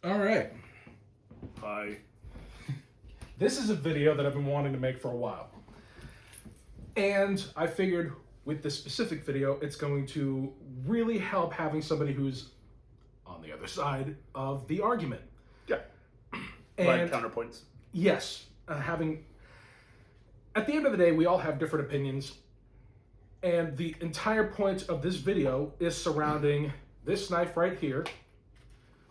All right. Hi. This is a video that I've been wanting to make for a while. And I figured with this specific video, it's going to really help having somebody who's on the other side of the argument. Yeah. And Like counterpoints. yes, at the end of the day, we all have different opinions. And the entire point of this video is surrounding this knife right here,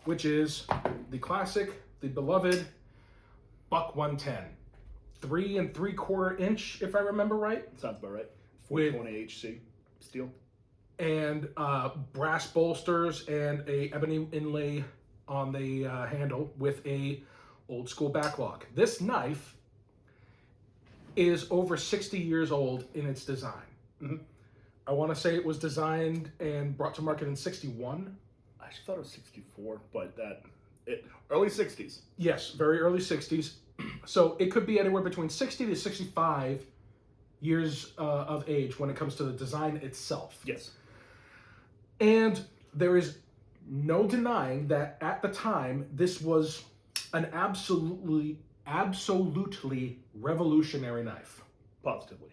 which is the classic, the beloved Buck 110. 3 3/4 inch, if I remember right. Sounds about right. With 420 HC steel. and brass bolsters and a ebony inlay on the handle with a old school backlock. This knife is over 60 years old in its design. Mm-hmm. I want to say it was designed and brought to market in 61. I actually thought it was 64, but early 60s. Yes, very early 60s. So it could be anywhere between 60 to 65 years of age when it comes to the design itself. Yes. And there is no denying that at the time, this was an absolutely revolutionary knife. Positively.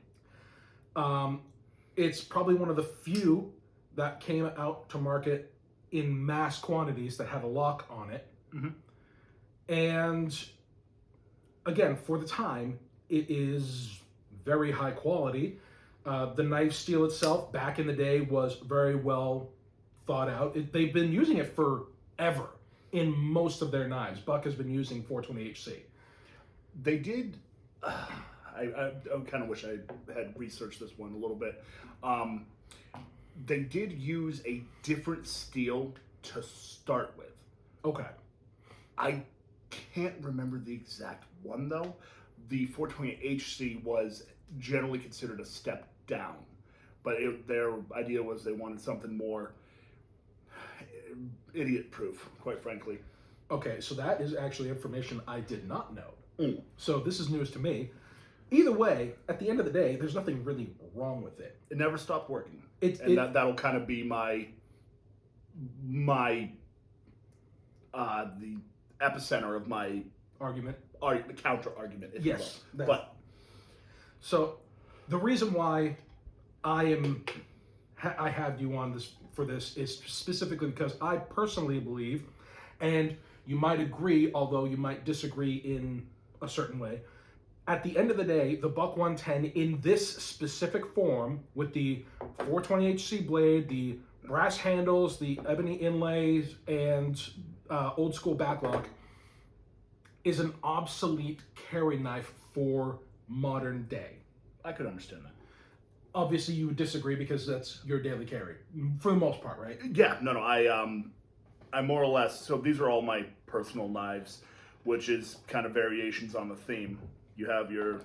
It's probably one of the few that came out to market in mass quantities that had a lock on it. Mm-hmm. And again, for the time, it is very high quality. The knife steel itself, back in the day, was very well thought out. They've been using it forever in most of their knives. Buck has been using 420 HC. They did. I kind of wish I had researched this one a little bit. They did use a different steel to start with. Okay. I Can't remember the exact one though. The 420 HC was generally considered a step down, but their idea was they wanted something more idiot-proof, quite frankly. Okay, so that is actually information I did not know. Mm. So this is news to me. Either way, at the end of the day, there's nothing really wrong with it. It never stopped working, that'll kind of be my the epicenter of my argument. The counter argument, if Yes, you will. But so the reason why I have you on this for this is specifically because I personally believe, and you might agree, although you might disagree in a certain way. At the end of the day, the Buck 110 in this specific form, with the 420 HC blade, the brass handles, the ebony inlays, and old school backlock, is an obsolete carry knife for modern day. I could understand that. Obviously, you would disagree because that's your daily carry, for the most part, right? Yeah, no, I more or less, so these are all my personal knives, which is kind of variations on the theme. You have your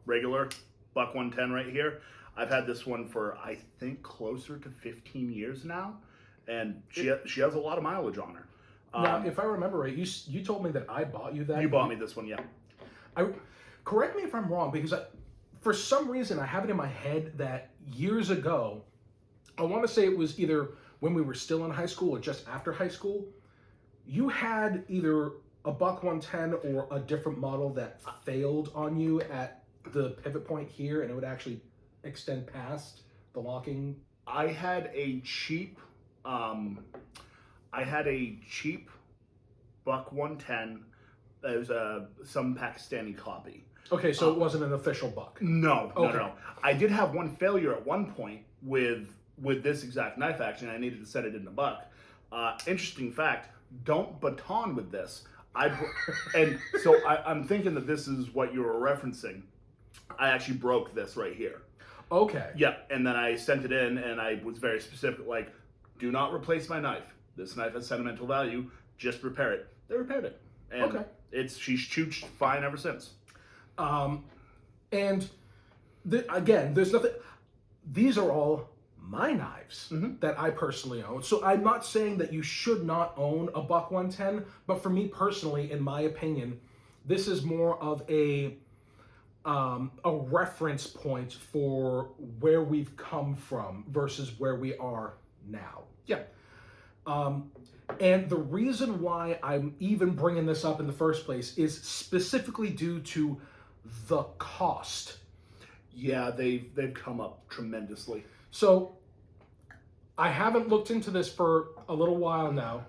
regular Buck 110 right here. I've had this one for, I think, closer to 15 years now, and she has a lot of mileage on her. Now, if I remember right, you told me that I bought you that. You bought me this one, yeah. Correct me if I'm wrong, because for some reason I have it in my head that years ago, I want to say it was either when we were still in high school or just after high school, you had either a Buck 110 or a different model that failed on you at the pivot point here, and it would actually extend past the locking. I had a cheap Buck 110. It was some Pakistani copy. Okay, so it wasn't an official Buck. No, Okay. no. I did have one failure at one point with this exact knife action. I needed to set it in the Buck. Interesting fact, don't baton with this. And so I'm thinking that this is what you were referencing. I actually broke this right here. Okay. Yeah, and then I sent it in, and I was very specific, like, do not replace my knife. This knife has sentimental value. Just repair it. They repaired it. And Okay. She's chooched fine ever since. And again, there's nothing. These are all my knives that I personally own. So I'm not saying that you should not own a Buck 110, but for me personally, in my opinion, this is more of a reference point for where we've come from versus where we are now. Yeah. And the reason why I'm even bringing this up in the first place is specifically due to the cost. Yeah, they've come up tremendously. So I haven't looked into this for a little while now,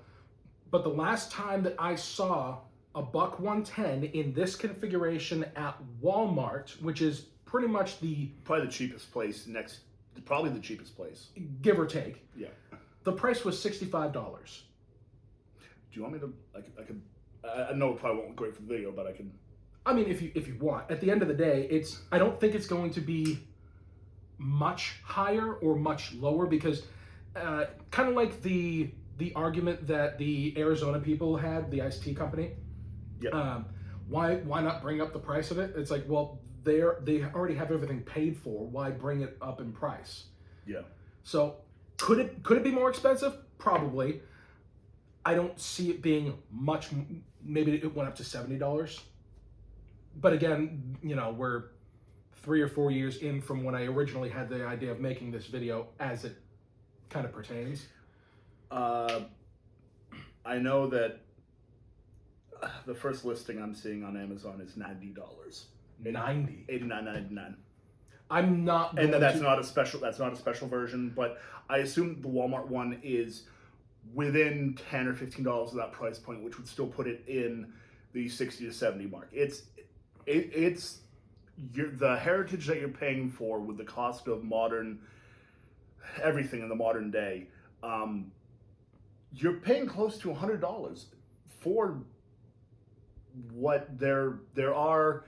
but the last time that I saw a Buck 110 in this configuration at Walmart, which is pretty much Probably the cheapest place probably the cheapest place. give or take, Yeah. the price was $65. Do you want me to? I know it probably won't look great for the video, but I can. I mean, if you want. At the end of the day, I don't think it's going to be much higher or much lower because kind of like the argument that the Arizona people had, the iced tea company. Yeah. Why not bring up the price of it? It's like, well, they already have everything paid for. Why bring it up in price? Yeah. So could it be more expensive? Probably. I don't see it being much. Maybe it went up to $70. But again, we're 3 or 4 years in from when I originally had the idea of making this video as it kind of pertains. I know that the first listing I'm seeing on Amazon is $90. 90. $89.99. I'm not. And that's not a special version, but I assume the Walmart one is within $10 or $15 of that price point, which would still put it in the 60 to 70 mark. It's the heritage that you're paying for with the cost of everything in the modern day. You're paying close to $100 for what there are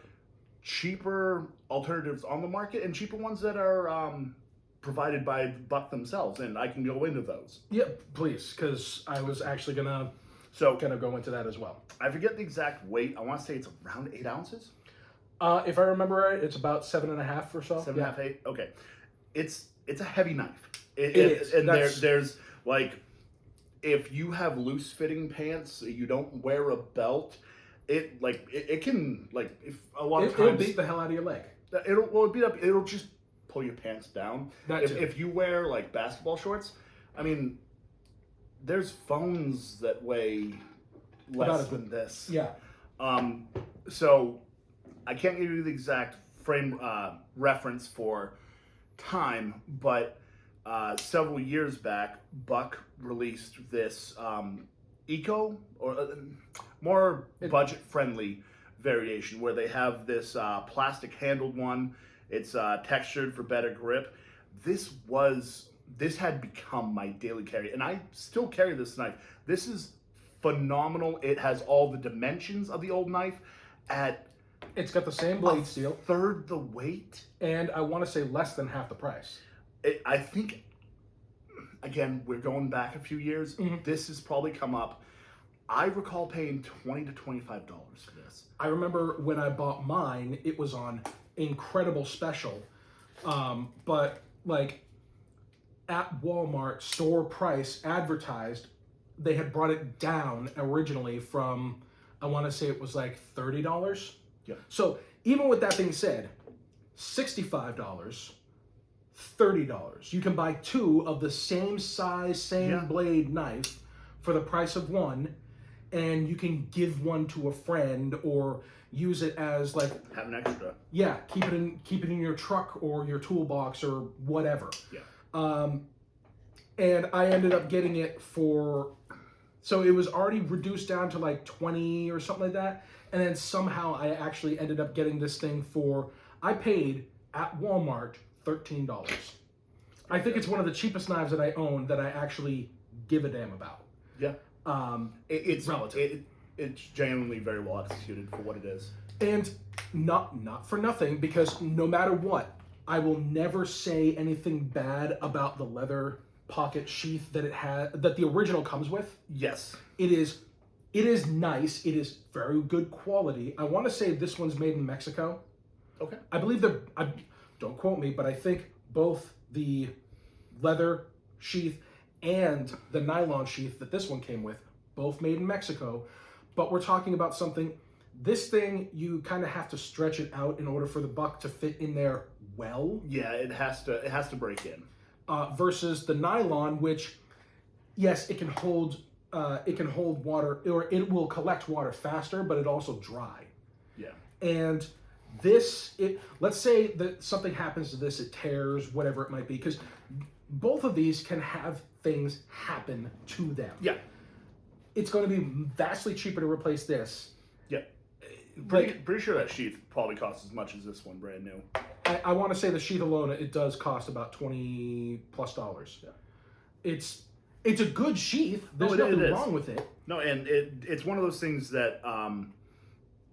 cheaper alternatives on the market and cheaper ones that are provided by Buck themselves, and I can go into those. Yeah, please, because I was actually gonna go into that as well. I forget the exact weight. I want to say it's around 8 ounces. If I remember right, it's about 7.5 or so. 7.5, 8. Okay, it's a heavy knife. It is. And there's like, if you have loose fitting pants, you don't wear a belt. It can if a lot of times it'll beat the hell out of your leg. It'll just pull your pants down. If you wear like basketball shorts, I mean, there's phones that weigh less than this. Yeah. So I can't give you the exact frame reference for time, but several years back, Buck released this eco or more budget-friendly variation where they have this plastic-handled one. It's textured for better grip. This had become my daily carry, and I still carry this knife. This is phenomenal. It has all the dimensions of the old knife at. It's got the same blade steel, third the weight, and I want to say less than half the price. I think. Again, we're going back a few years. Mm-hmm. This has probably come up. I recall paying $20 to $25 for this. I remember when I bought mine, it was on incredible special, but like at Walmart store price advertised, they had brought it down originally from, I want to say it was like $30. Yeah. So even with that being said, $65, $30. You can buy two of the same size, same blade knife for the price of one, and you can give one to a friend or use it as like have an extra. Yeah, keep it in your truck or your toolbox or whatever. Yeah. And I ended up getting it so it was already reduced down to like 20 or something like that, and then somehow I actually ended up getting this thing I paid at Walmart $13. I think it's one of the cheapest knives that I own that I actually give a damn about. Yeah. It's relative. It's genuinely very well executed for what it is. And not for nothing, because no matter what, I will never say anything bad about the leather pocket sheath that the original comes with. Yes. It is nice. It is very good quality. I want to say this one's made in Mexico. Okay. I believe don't quote me, but I think both the leather sheath and the nylon sheath that this one came with, both made in Mexico. But we're talking about this thing, you kind of have to stretch it out in order for the buck to fit in there well. Yeah, it has to break in. Versus the nylon, which, yes, it can hold it can hold water, or it will collect water faster, but it also dry. Yeah. And let's say that something happens to this, it tears, whatever it might be, because both of these can have things happen to them. Yeah. It's going to be vastly cheaper to replace this. Yeah. Pretty sure that sheath probably costs as much as this one brand new. I want to say the sheath alone, it does cost about $20+. Yeah. It's a good sheath. There's nothing wrong with it. No, and it's one of those things that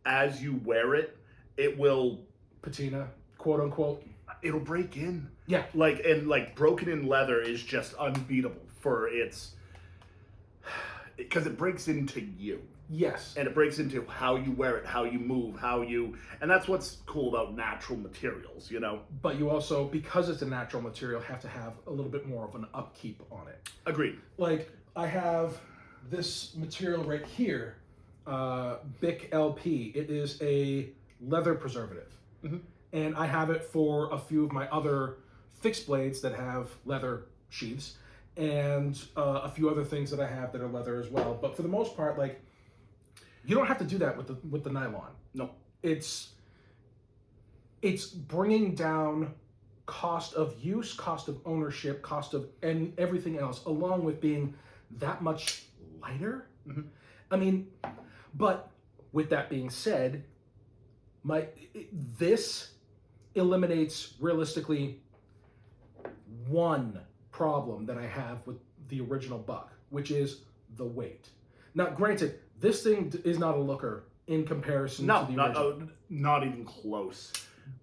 as you wear it, it will patina, quote unquote. It'll break in. Yeah. Like broken in leather is just unbeatable for its, because it breaks into you. Yes. And it breaks into how you wear it, how you move, and that's what's cool about natural materials, you know? But you also, because it's a natural material, have to have a little bit more of an upkeep on it. Agreed. Like, I have this material right here, Bic LP. It is a leather preservative. Mm-hmm. And I have it for a few of my other fixed blades that have leather sheaths, and a few other things that I have that are leather as well. But for the most part, like, you don't have to do that with the nylon. No. It's bringing down cost of use, cost of ownership, and everything else, along with being that much lighter. Mm-hmm. I mean, but with that being said, this eliminates realistically one problem that I have with the original Buck, which is the weight. Now, granted, this thing is not a looker in comparison to the original. Not even close.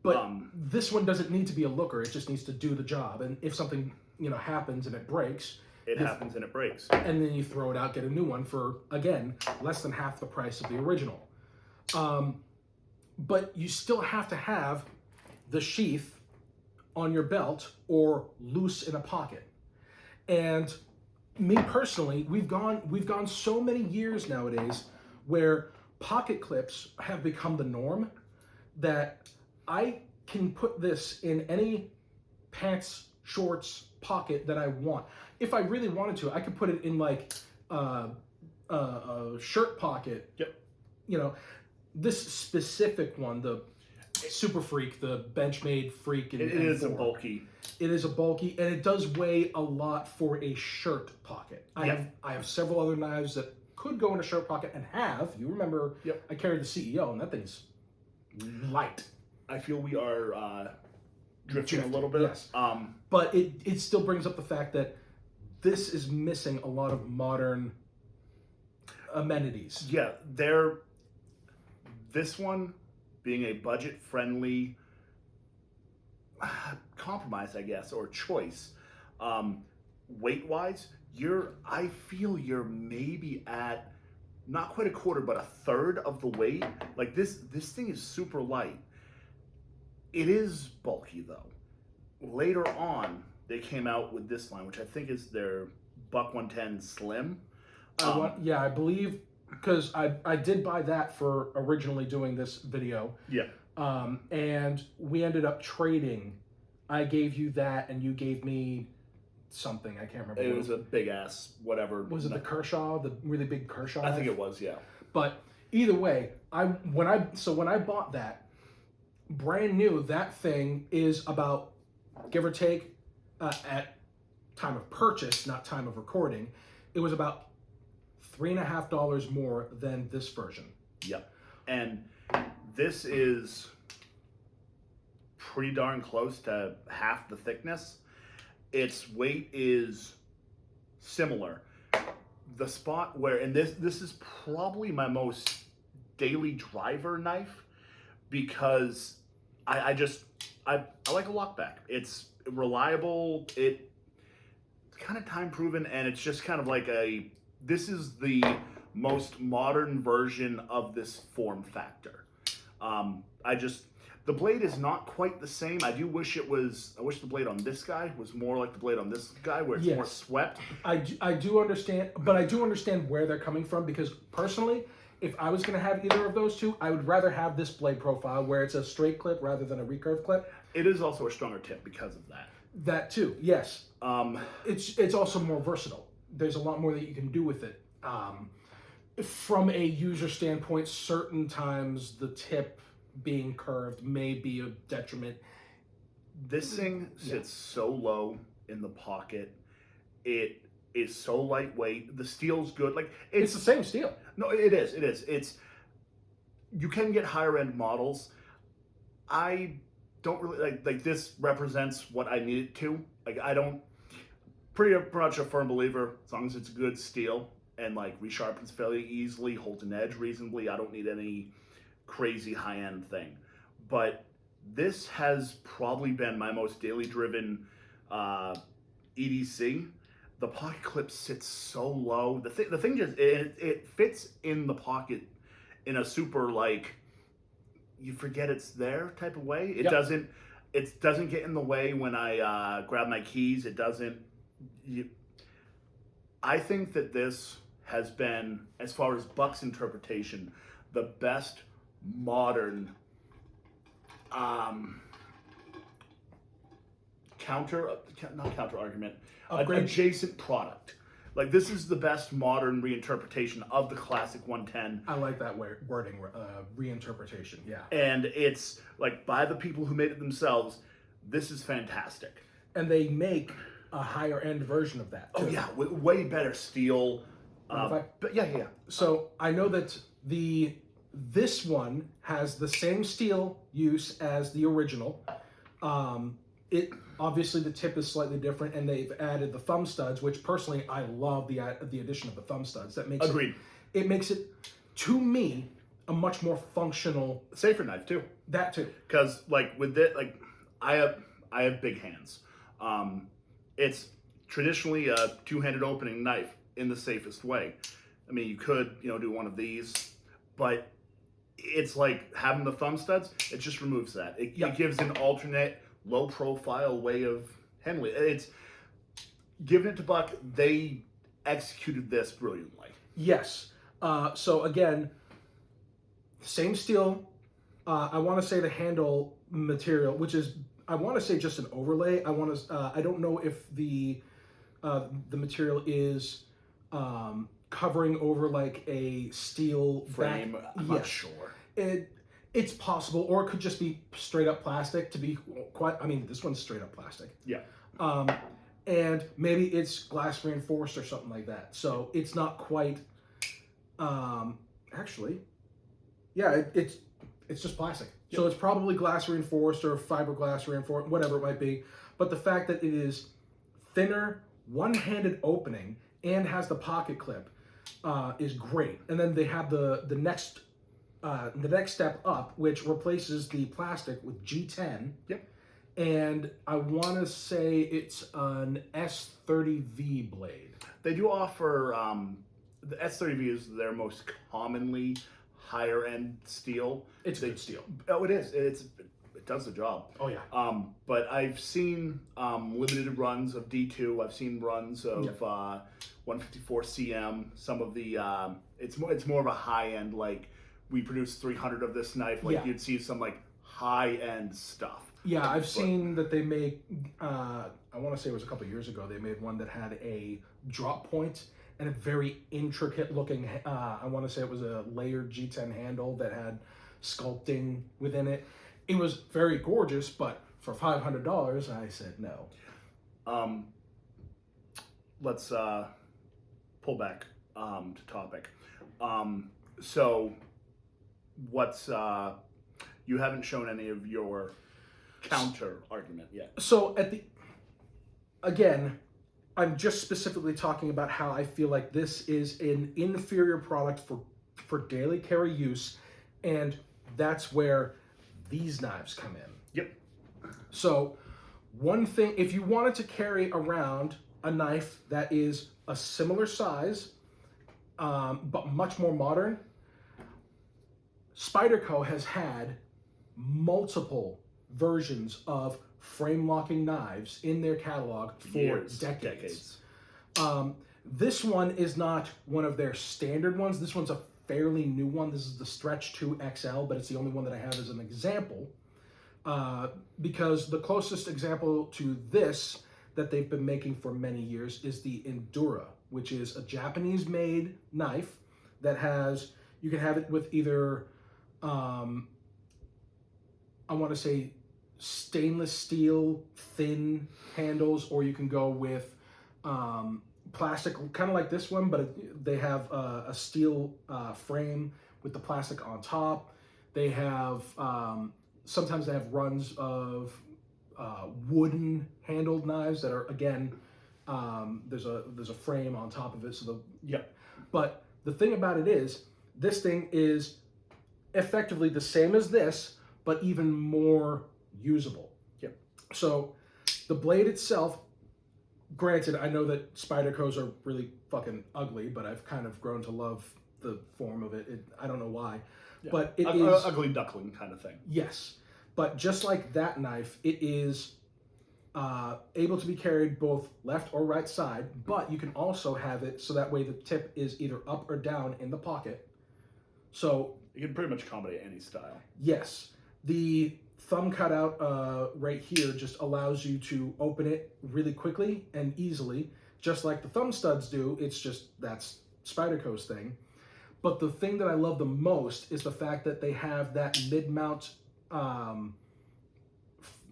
But this one doesn't need to be a looker. It just needs to do the job. And if something happens and it breaks, it happens and it breaks. And then you throw it out, get a new one for, again, less than half the price of the original. But you still have to have the sheath on your belt or loose in a pocket. And me personally, we've gone so many years nowadays where pocket clips have become the norm that I can put this in any pants, shorts, pocket that I want. If I really wanted to, I could put it in like a shirt pocket. Yep. This specific one, the Super Freak, the Benchmade Freak. It is a bulky. It is a bulky, and it does weigh a lot for a shirt pocket. I have several other knives that could go in a shirt pocket and have. You remember, I carried the CEO, and that thing's light. I feel we are drifting a little bit. Yes. But it still brings up the fact that this is missing a lot of modern amenities. Yeah, this one being a budget-friendly compromise, I guess, or choice, weight-wise, I feel you're maybe at not quite a quarter, but a third of the weight. Like this thing is super light. It is bulky though. Later on, they came out with this line, which I think is their Buck 110 Slim. I believe, because I did buy that for originally doing this video. Yeah. And we ended up trading. I gave you that, and you gave me something. I can't remember. It was a big ass whatever. Was it the Kershaw, the really big Kershaw? I think it was, yeah. But either way, when I bought that, brand new, that thing is about, give or take, at time of purchase, not time of recording, it was about $3.50 more than this version. Yep. And this is pretty darn close to half the thickness. Its weight is similar. The spot where, and this is probably my most daily driver knife, because I like a lockback. It's reliable, it's kind of time proven, and it's just kind of like this is the most modern version of this form factor. The blade is not quite the same. I wish the blade on this guy was more like the blade on this guy, where it's more swept. I do understand, but I do understand where they're coming from, because personally, if I was going to have either of those two, I would rather have this blade profile where it's a straight clip rather than a recurve clip. It is also a stronger tip because of that. That too, yes. It's also more versatile. There's a lot more that you can do with it. from a user standpoint, certain times the tip being curved may be a detriment. This thing sits so low in the pocket. It is so lightweight. The steel's good. Like It's the same steel. no, it is. It is. It's you can get higher end models. I don't really like this represents what I need it to. Like I don't pretty much a firm believer as long as it's good steel and like resharpens fairly easily, holds an edge reasonably. I don't need any crazy high end thing. But this has probably been my most daily driven EDC. The pocket clip sits so low. The thing just it fits in the pocket in a super like you forget it's there type of way. It Yep. doesn't get in the way when I grab my keys. It doesn't. I think that this has been, as far as Buck's interpretation, the best modern not counter argument, Upgrade. adjacent product. Like this is the best modern reinterpretation of the classic 110. I like that wording, reinterpretation. Yeah. And it's like by the people who made it themselves. This is fantastic. And they make a higher end version of that. Oh too. yeah, way better steel. But yeah. So I know that this one has the same steel use as the original. It obviously the tip is slightly different, and they've added the thumb studs, which personally I love the addition of the thumb studs. That makes Agreed. It makes it, to me, a much more functional. Safer knife too. That too. Because like with it, like I have big hands. It's traditionally a two-handed opening knife in the safest way. I mean, you could do one of these, but it's like having the thumb studs. It just removes that. It gives an alternate low-profile way of handling it. It's giving it to Buck. They executed this brilliantly. Yes. So again, same steel. I want to say the handle material, which is I want to say just an overlay. I don't know if the material is covering over like a steel Frame. I'm not sure. It's possible, or it could just be straight up plastic. To be quite, I mean, this one's straight up plastic. Yeah. And maybe it's glass reinforced or something like that. So it's not quite. Actually, yeah, it's just plastic. Yep. So it's probably glass reinforced or fiberglass reinforced, whatever it might be. But the fact that it is thinner, one-handed opening, and has the pocket clip is great. And then they have the next step up, which replaces the plastic with G10. Yep. And I want to say it's an S30V blade. They do offer the S30V is their most commonly higher end steel. It's good steel. Oh, it is. It does the job. Oh yeah. But I've seen limited runs of D2. I've seen runs of 154 CM. Some of the it's more of a high end, like we produce 300 of this knife. Like you'd see some like high end stuff. Yeah, I've seen that they make. I want to say it was a couple of years ago. They made one that had a drop point and a very intricate looking. I want to say it was a layered G10 handle that had sculpting within it. It was very gorgeous, but for $500, I said no. Let's pull back to topic. So, what's you haven't shown any of your counter argument yet. So again, I'm just specifically talking about how I feel like this is an inferior product for daily carry use, and that's where these knives come in. Yep. So one thing, if you wanted to carry around a knife that is a similar size, but much more modern, Spyderco has had multiple versions of frame locking knives in their catalog for decades. This one is not one of their standard ones. This one's a fairly new one. This is the Stretch 2 XL, but it's the only one that I have as an example, because the closest example to this that they've been making for many years is the Endura which is a Japanese-made knife that has, you can have it with either, I want to say stainless steel thin handles, or you can go with plastic, kind of like this one, but they have a steel frame with the plastic on top. They have, sometimes they have runs of wooden handled knives that are, again, there's a frame on top of it. So but the thing about it is, this thing is effectively the same as this, but even more usable. Yep. So the blade itself, granted, I know that Spydercos are really fucking ugly, but I've kind of grown to love the form of it. I don't know why, but it is ugly duckling kind of thing. Yes, but just like that knife, it is able to be carried both left or right side, but you can also have it so that way the tip is either up or down in the pocket. So you can pretty much accommodate any style. Yes, the thumb cutout right here just allows you to open it really quickly and easily, just like the thumb studs do. It's just, that's Spyderco's thing. But the thing that I love the most is the fact that they have that mid-mount,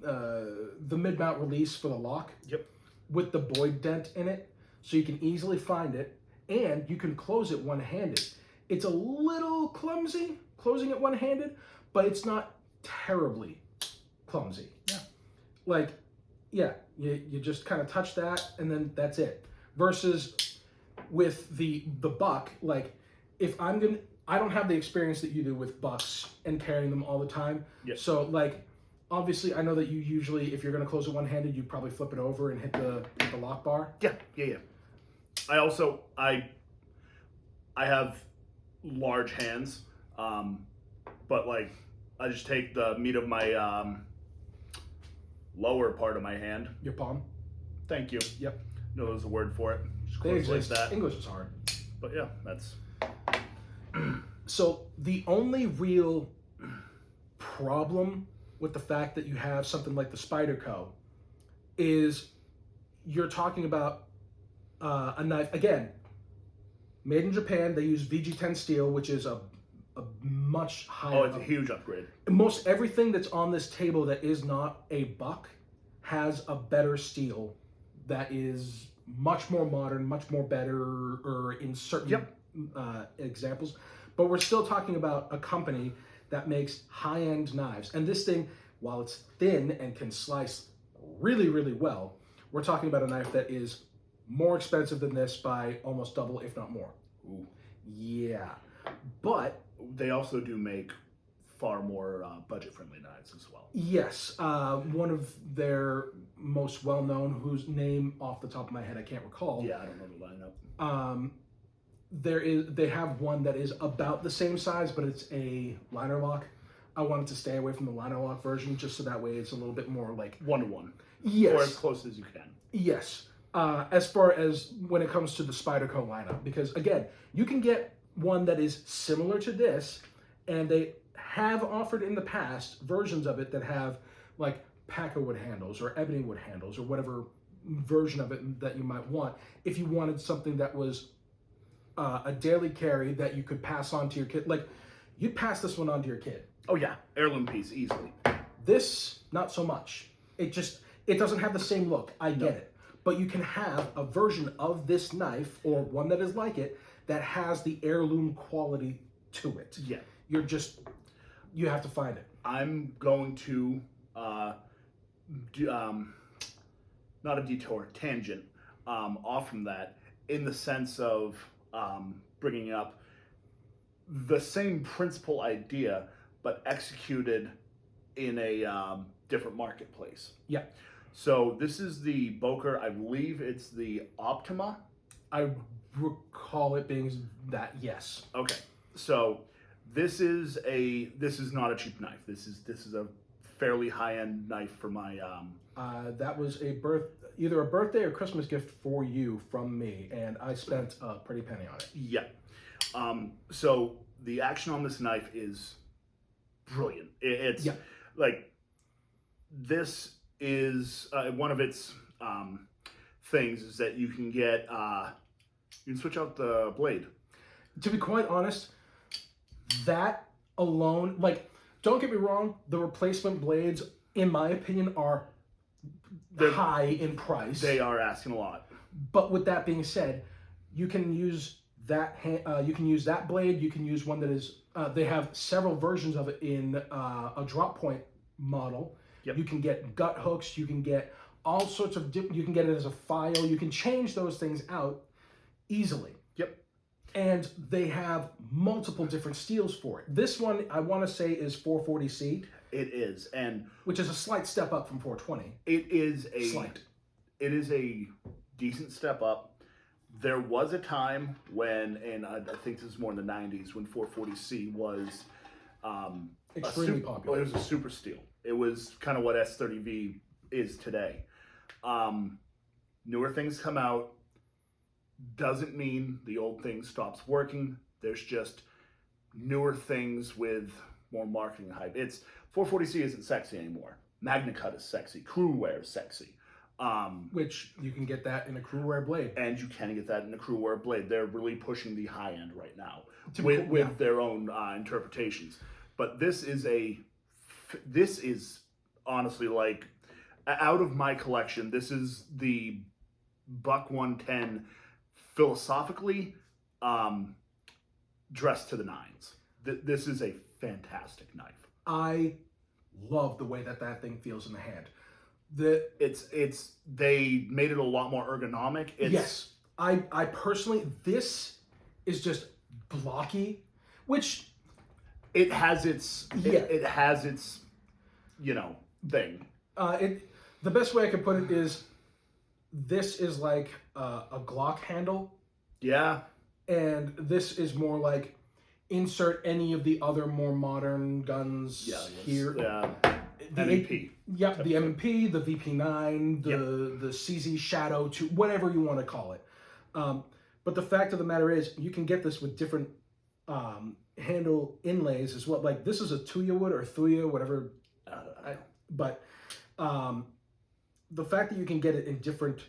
the mid-mount release for the lock. Yep. With the Boyd dent in it, so you can easily find it, and you can close it one-handed. It's a little clumsy closing it one-handed, but it's not terribly clumsy. Yeah. Like, yeah, you just kind of touch that, and then that's it. Versus with the buck, like, if I don't have the experience that you do with bucks and carrying them all the time. Yes. So, like, obviously, I know that you usually, if you're going to close it one-handed, you probably flip it over and hit the lock bar. Yeah. I also, I have large hands, but like, I just take the meat of my lower part of my hand. Your palm. Thank you. Yep. No, there's a word for it. Just They close like exist. that. English is hard. But yeah, that's... So the only real problem with the fact that you have something like the Spyderco is you're talking about a knife, again, made in Japan. They use VG10 steel, which is a much higher... Oh, it's a huge upgrade. Most everything that's on this table that is not a buck has a better steel that is much more modern, much more better, or in certain examples. But we're still talking about a company that makes high-end knives. And this thing, while it's thin and can slice really, really well, we're talking about a knife that is more expensive than this by almost double, if not more. Ooh. Yeah. But they also do make far more budget-friendly knives as well. Yes. One of their most well-known, whose name off the top of my head I can't recall. Yeah, I don't know the lineup. They have one that is about the same size, but it's a liner lock. I wanted to stay away from the liner lock version, just so that way it's a little bit more like 1-to-1. Yes. Or as close as you can. Yes. As far as when it comes to the Spyderco lineup, because again, you can get one that is similar to this, and they have offered in the past versions of it that have like Paca wood handles or ebony wood handles or whatever version of it that you might want. If you wanted something that was a daily carry that you could pass on to your kid, like you'd pass this one on to your kid. Oh yeah, heirloom piece easily. This, not so much. It doesn't have the same look. I get it. But you can have a version of this knife or one that is like it that has the heirloom quality to it. Yeah. You have to find it. I'm going to not a detour, tangent off from that, in the sense of bringing up the same principal idea, but executed in a different marketplace. Yeah. So this is the Boker, I believe it's the Optima. I recall it being that, yes. Okay. So this is not a cheap knife. This is a fairly high-end knife for my that was either a birthday or Christmas gift for you from me, and I spent a pretty penny on it. Yeah. So the action on this knife is brilliant. It's like, this is one of its things is that you can get You can switch out the blade. To be quite honest, that alone, like, don't get me wrong, the replacement blades, in my opinion, are high in price. They are asking a lot. But with that being said, you can use that you can use that blade. You can use one that is. They have several versions of it in a drop point model. Yep. You can get gut hooks. You can get all sorts of. You can get it as a file. You can change those things out easily. Yep. And they have multiple different steels for it. This one, I want to say, is 440C. It is, and which is a slight step up from 420. It is a slight. It is a decent step up. There was a time when, and I think this is more in the 90s, when 440C was extremely popular. It was a super steel. It was kind of what S30V is today. Newer things come out. Doesn't mean the old thing stops working. There's just newer things with more marketing hype. 440C isn't sexy anymore. MagnaCut is sexy. Crewwear is sexy. Which you can get that in a Crewwear blade. And you can get that in a Crewwear blade. They're really pushing the high end right now with their own interpretations. But this is honestly, like, out of my collection, this is the Buck 110 philosophically dressed to the nines. This is a fantastic knife. I love the way that thing feels in the hand. They made it a lot more ergonomic. Yes, I personally, this is just blocky, which it has its it has its thing. The best way I could put it is this is like a Glock handle. Yeah. And this is more like insert any of the other more modern guns here. Yeah. M&P. Yep, the M&P, the VP9, the CZ Shadow 2, whatever you want to call it. But the fact of the matter is, you can get this with different handle inlays as well. Like, this is a Tuya wood or Thuya, whatever. But the fact that you can get it in different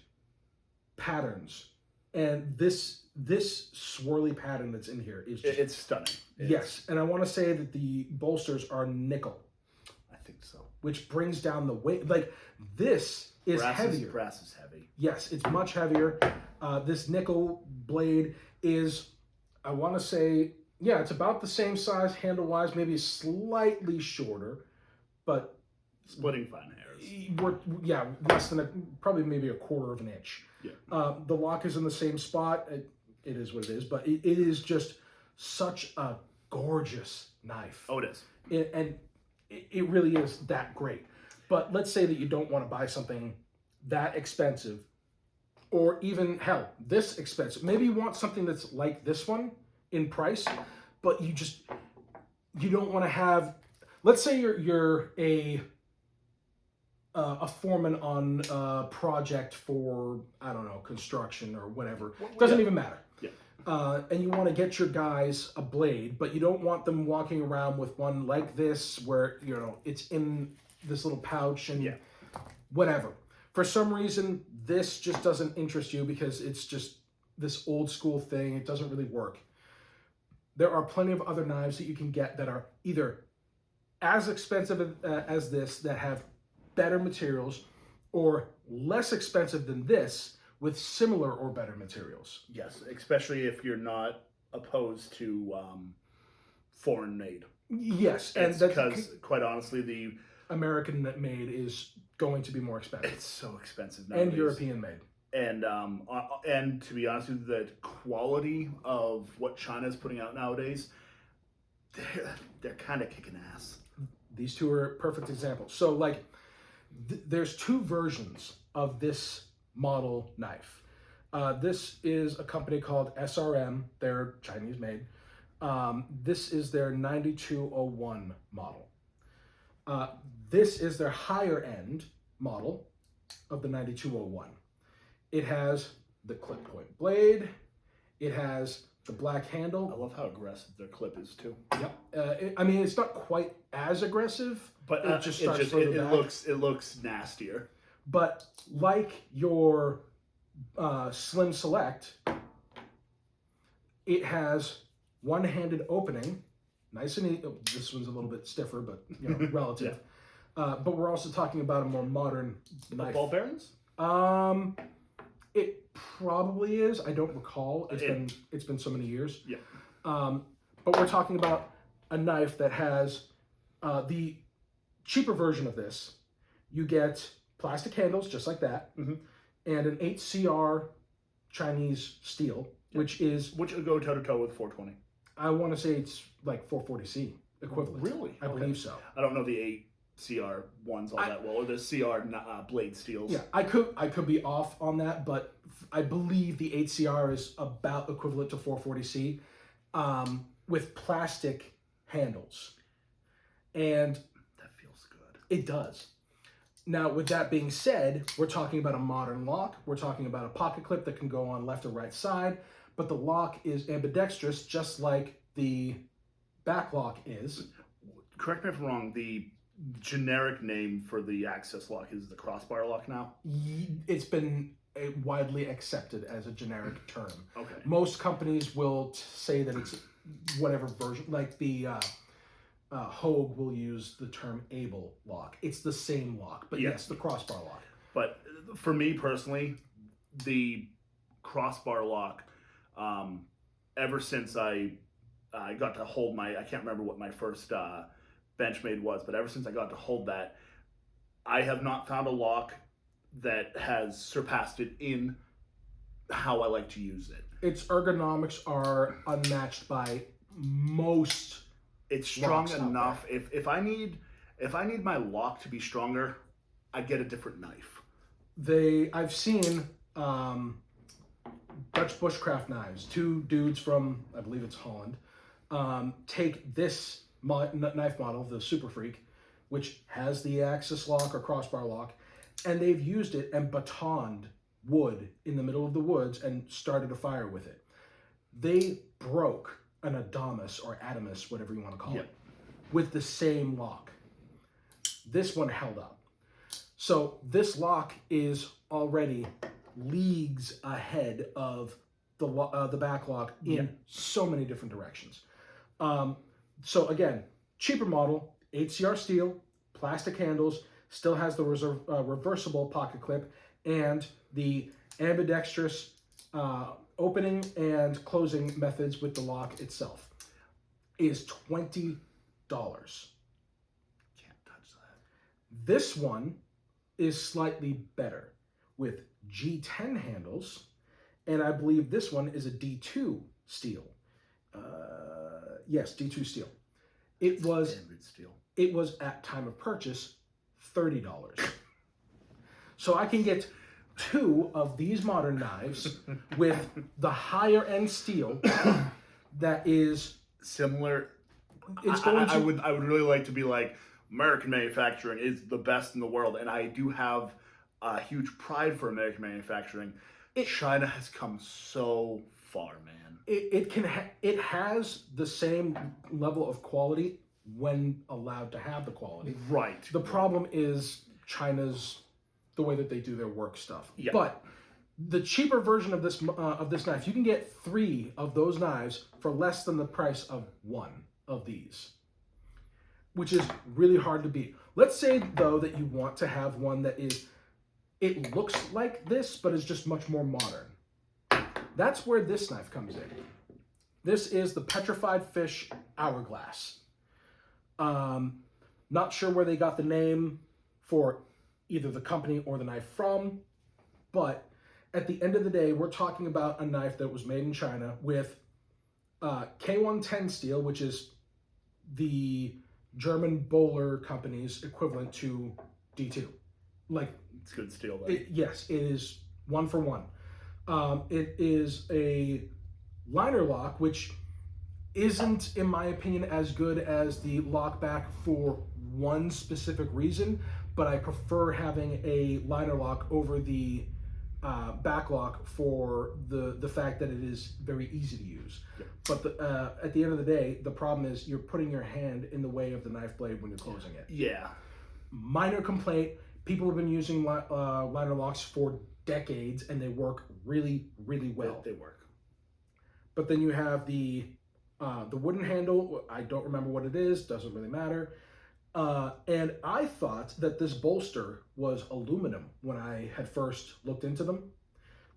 patterns, and this swirly pattern that's in here is just, it's stunning. Yes, and I want to say that the bolsters are nickel. I think so. Which brings down the weight. Like, this is heavier. Brass is heavy. Yes, it's much heavier. This nickel blade is, I want to say, it's about the same size handle-wise, maybe slightly shorter, but splitting fine hairs. Less than probably maybe a quarter of an inch. Yeah. The lock is in the same spot. It is what it is, but it is just such a gorgeous knife. Oh, it is. It really is that great. But let's say that you don't want to buy something that expensive, or even, hell, this expensive. Maybe you want something that's like this one in price, but you don't want to have, let's say you're a foreman on a project for, I don't know, construction or whatever. Doesn't even matter. Yeah. And you want to get your guys a blade, but you don't want them walking around with one like this where, it's in this little pouch and whatever. For some reason, this just doesn't interest you because it's just this old school thing. It doesn't really work. There are plenty of other knives that you can get that are either as expensive as this, that have better materials, or less expensive than this with similar or better materials. Yes, especially if you're not opposed to foreign made. Yes, and because quite honestly, the American made is going to be more expensive. It's so expensive nowadays. And European made. And to be honest with you, the quality of what China is putting out nowadays, they're kind of kicking ass. These two are perfect examples. So, like, there's two versions of this model knife. This is a company called SRM. They're Chinese made. This is their 9201 model. This is their higher end model of the 9201. It has the clip point blade. It has the black handle. I love how aggressive their clip is too. Yep. I mean, it's not quite as aggressive, but it looks nastier. But like your Slim Select, It has one-handed opening, nice and easy. This one's a little bit stiffer, but relative. But we're also talking about a more modern knife. Ball bearings? It probably is. I don't recall. It's been so many years. Yeah. But we're talking about a knife that has the cheaper version of this. You get plastic handles just like that, and an 8CR Chinese steel, which would go toe to toe with 420. I want to say it's like 440C equivalent. Really? I believe so. I don't know the 8CR ones all that well, or the CR blade steels. Yeah, I could be off on that, but I believe the 8CR is about equivalent to 440C with plastic handles. And that feels good. It does. Now, with that being said, we're talking about a modern lock. We're talking about a pocket clip that can go on left or right side, but the lock is ambidextrous, just like the back lock is. Correct me if I'm wrong, the generic name for the access lock is the crossbar lock now? It's been widely accepted as a generic term. Okay. Most companies will say that it's whatever version, like the Hogue will use the term Able lock. It's the same lock, but yes, the crossbar lock. But for me personally, the crossbar lock, ever since I got to hold I can't remember what my first Benchmade was, but ever since I got to hold that, I have not found a lock that has surpassed it in how I like to use it. Its ergonomics are unmatched by most. It's strong enough. If I need my lock to be stronger, I get a different knife. I've seen Dutch bushcraft knives. Two dudes from, I believe it's Holland, take this knife model, the Super Freak, which has the axis lock or crossbar lock, and they've used it and batoned wood in the middle of the woods and started a fire with it. They broke an Adamas or Adamus, whatever you want to call it, with the same lock. This one held up. So this lock is already leagues ahead of the back lock in so many different directions. So again, cheaper model, 8CR steel, plastic handles, still has the reversible pocket clip, and the ambidextrous opening and closing methods with the lock itself. Is $20. Can't touch that. This one is slightly better with G10 handles, and I believe this one is a D2 steel. Yes, D2 steel. It was at time of purchase $30. So I can get two of these modern knives with the higher end steel that is similar. It's going I would really like to be like, American manufacturing is the best in the world, and I do have a huge pride for American manufacturing. China has come so far, man. It has the same level of quality when allowed to have the quality. Right. The problem is China's the way that they do their work stuff. Yeah. But the cheaper version of this knife, you can get 3 of those knives for less than the price of 1 of these, which is really hard to beat. Let's say though that you want to have one that it looks like this, but is just much more modern. That's where this knife comes in. This is the Petrified Fish Hourglass. Not sure where they got the name for either the company or the knife from, but at the end of the day, we're talking about a knife that was made in China with K110 steel, which is the German Böhler company's equivalent to D2. Like, it's good steel, though. Yes, it is 1 for 1. It is a liner lock, which isn't, in my opinion, as good as the lockback for one specific reason, but I prefer having a liner lock over the back lock for the fact that it is very easy to use. Yeah. But at the end of the day, the problem is you're putting your hand in the way of the knife blade when you're closing it. Yeah. Minor complaint. People have been using liner locks for decades, and they work really, really well. They work. but then you have the wooden handle. I don't remember what it is. Doesn't really matter. And I thought that this bolster was aluminum when I had first looked into them.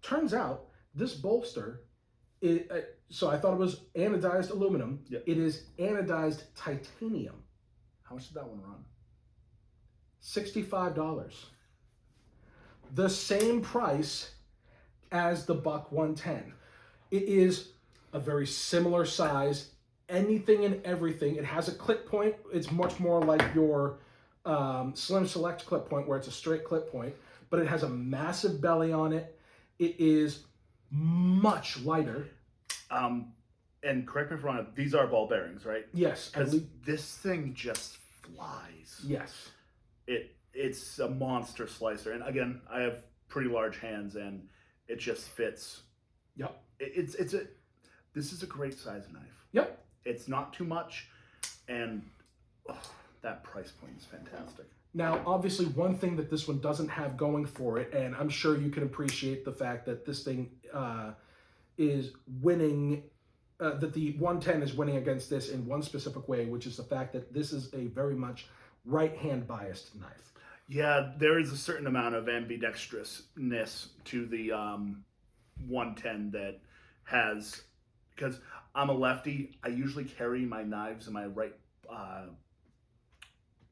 Turns out this bolster, so I thought it was anodized aluminum. Yep. It is anodized titanium. How much did that one run? $65. The same price as the Buck 110. It is a very similar size, anything and everything. It has a clip point. It's much more like your Slim Select clip point, where it's a straight clip point, but it has a massive belly on it. It is much lighter. And correct me if I'm wrong, these are ball bearings, right? Yes. Because this thing just flies. Yes. It's a monster slicer. And again, I have pretty large hands and it just fits. Yep. This is a great size knife. Yep. It's not too much, and that price point is fantastic. Now, obviously, one thing that this one doesn't have going for it, and I'm sure you can appreciate the fact that this thing is winning, that the 110 is winning against this in one specific way, which is the fact that this is a very much right-hand biased knife. Yeah, there is a certain amount of ambidextrousness to the 110 that has, because I'm a lefty, I usually carry my knives in my right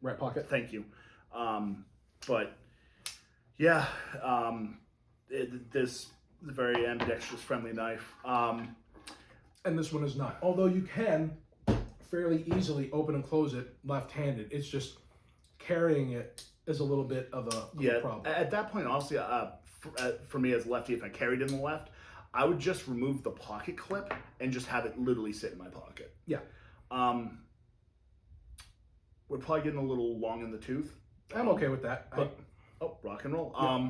Right pocket. Thank you. But yeah, this is a very ambidextrous friendly knife. And this one is not. Although you can fairly easily open and close it left-handed. It's just carrying it is a little bit of a problem. At that point, honestly, for me as lefty, if I carried in the left, I would just remove the pocket clip and just have it literally sit in my pocket. Yeah. We're probably getting a little long in the tooth. I'm okay with that. But, rock and roll. Yeah.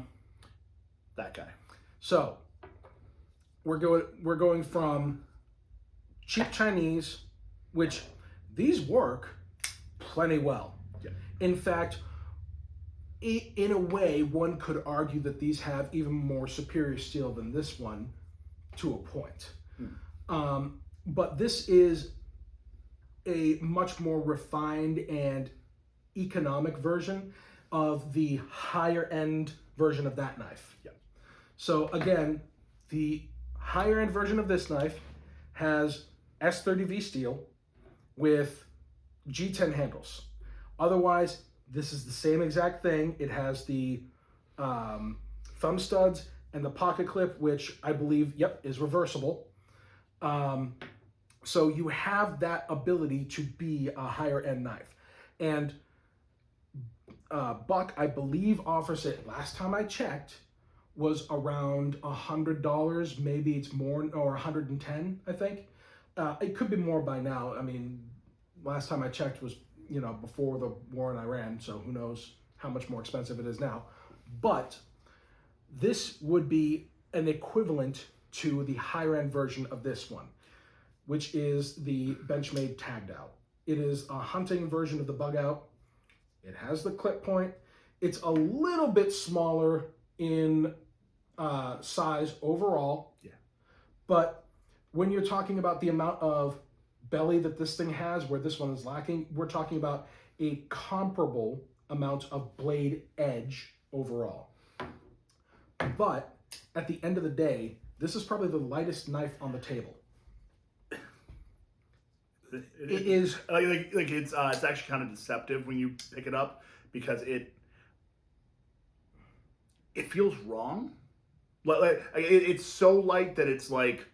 That guy. So we're going from cheap Chinese, which these work plenty well. Yeah. In fact, in a way, one could argue that these have even more superior steel than this one, to a point. But this is a much more refined and economic version of the higher end version of that knife. Yeah. So again, the higher end version of this knife has S30V steel with G10 handles. Otherwise, this is the same exact thing. It has the thumb studs and the pocket clip, which I believe, is reversible. So you have that ability to be a higher end knife. And Buck, I believe, offers it, last time I checked, was around $100. Maybe it's more, or 110, I think. It could be more by now. I mean, last time I checked was, before the war in Iran, so who knows how much more expensive it is now. But this would be an equivalent to the higher end version of this one, which is the Benchmade Tagged Out. It is a hunting version of the Bug Out. It has the clip point. It's a little bit smaller in size overall. Yeah. But when you're talking about the amount of belly that this thing has, where this one is lacking, we're talking about a comparable amount of blade edge overall. But at the end of the day, this is probably the lightest knife on the table. It is like it's actually kind of deceptive when you pick it up, because it feels wrong. It's so light that it's like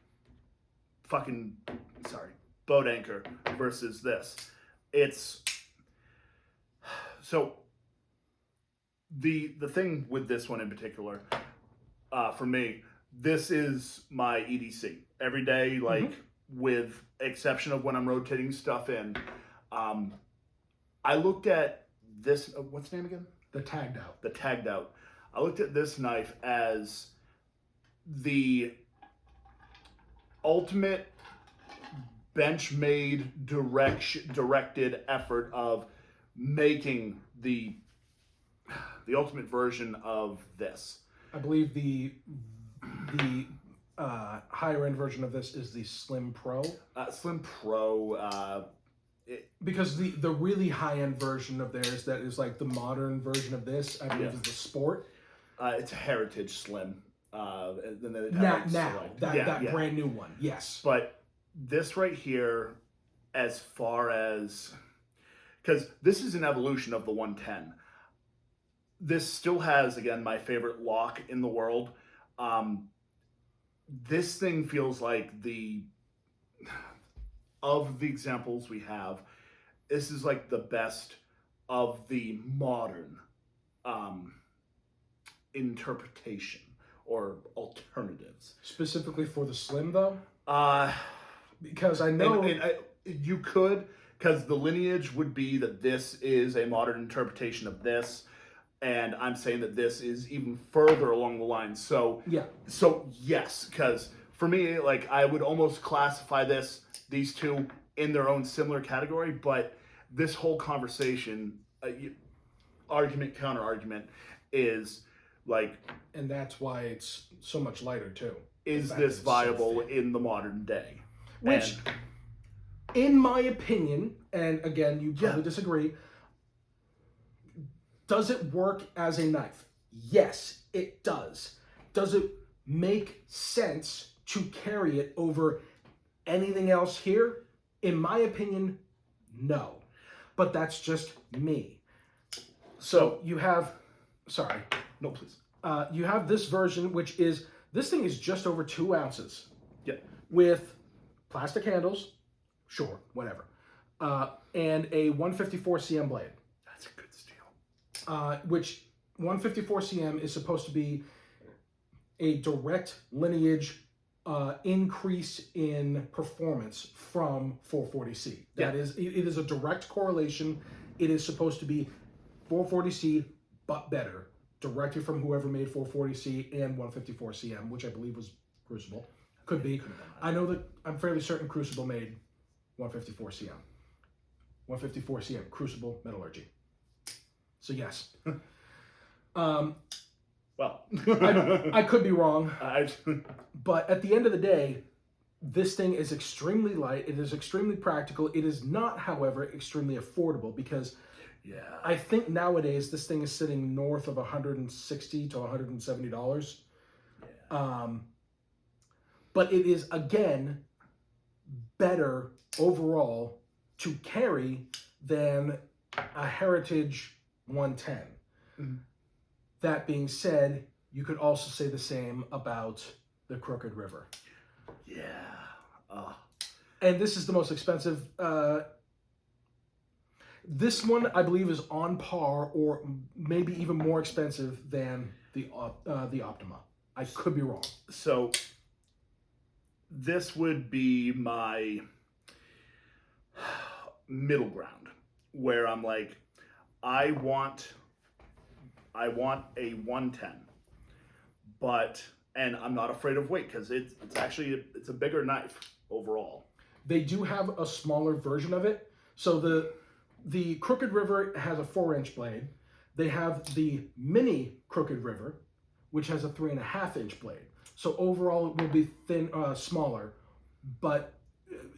fucking boat anchor versus this. It's so the thing with this one in particular, for me, this is my EDC every day, with exception of when I'm rotating stuff in. I looked at this, what's the name again? the Tagged Out. The Tagged Out. I looked at this knife as the ultimate Benchmade directed effort of making the ultimate version of this. I believe the higher end version of this is the Slim Pro. Slim Pro. Because the really high end version of theirs that is like the modern version of this, I believe, is the Sport. It's a Heritage Slim. And then they Now, Select. that brand new one, yes. But this right here, as far as, because this is an evolution of the 110. This still has, again, my favorite lock in the world. This thing feels like of the examples we have, this is like the best of the modern interpretation or alternatives. Specifically for the Slim, though? Uh, Because I know... you could, because the lineage would be that this is a modern interpretation of this, and I'm saying that this is even further along the line. So yes, because for me, like, I would almost classify these two in their own similar category, but this whole conversation, argument, counter argument, is like... And that's why it's so much lighter, too. Is this viable in the modern day? Which, in my opinion, and again, you probably disagree, does it work as a knife? Yes, it does. Does it make sense to carry it over anything else here? In my opinion, no. But that's just me. So you have, sorry. No, please. You have this version, which is, this thing is just over 2 ounces. Yeah. With plastic handles, sure, whatever. And a 154 cm blade. That's a good steal. Which 154 cm is supposed to be a direct lineage increase in performance from 440C. That is, it is a direct correlation. It is supposed to be 440C, but better, directly from whoever made 440C and 154 cm, which I believe was Crucible. Could be. I know that I'm fairly certain Crucible made 154 cm. 154 cm, Crucible Metallurgy. So yes. Well, I could be wrong, I but at the end of the day, this thing is extremely light. It is extremely practical. It is not, however, extremely affordable because I think nowadays this thing is sitting north of $160 to $170. But it is, again, better overall to carry than a Heritage 110. Mm-hmm. That being said, you could also say the same about the Crooked River. Yeah. And this is the most expensive. This one, I believe, is on par or maybe even more expensive than the Optima. I could be wrong. So this would be my middle ground where I'm like, I want a 110, and I'm not afraid of weight because it's actually it's a bigger knife overall. They do have a smaller version of it. So the Crooked River has a 4-inch blade. They have the mini Crooked River, which has a 3.5-inch blade. So overall, it will be smaller, but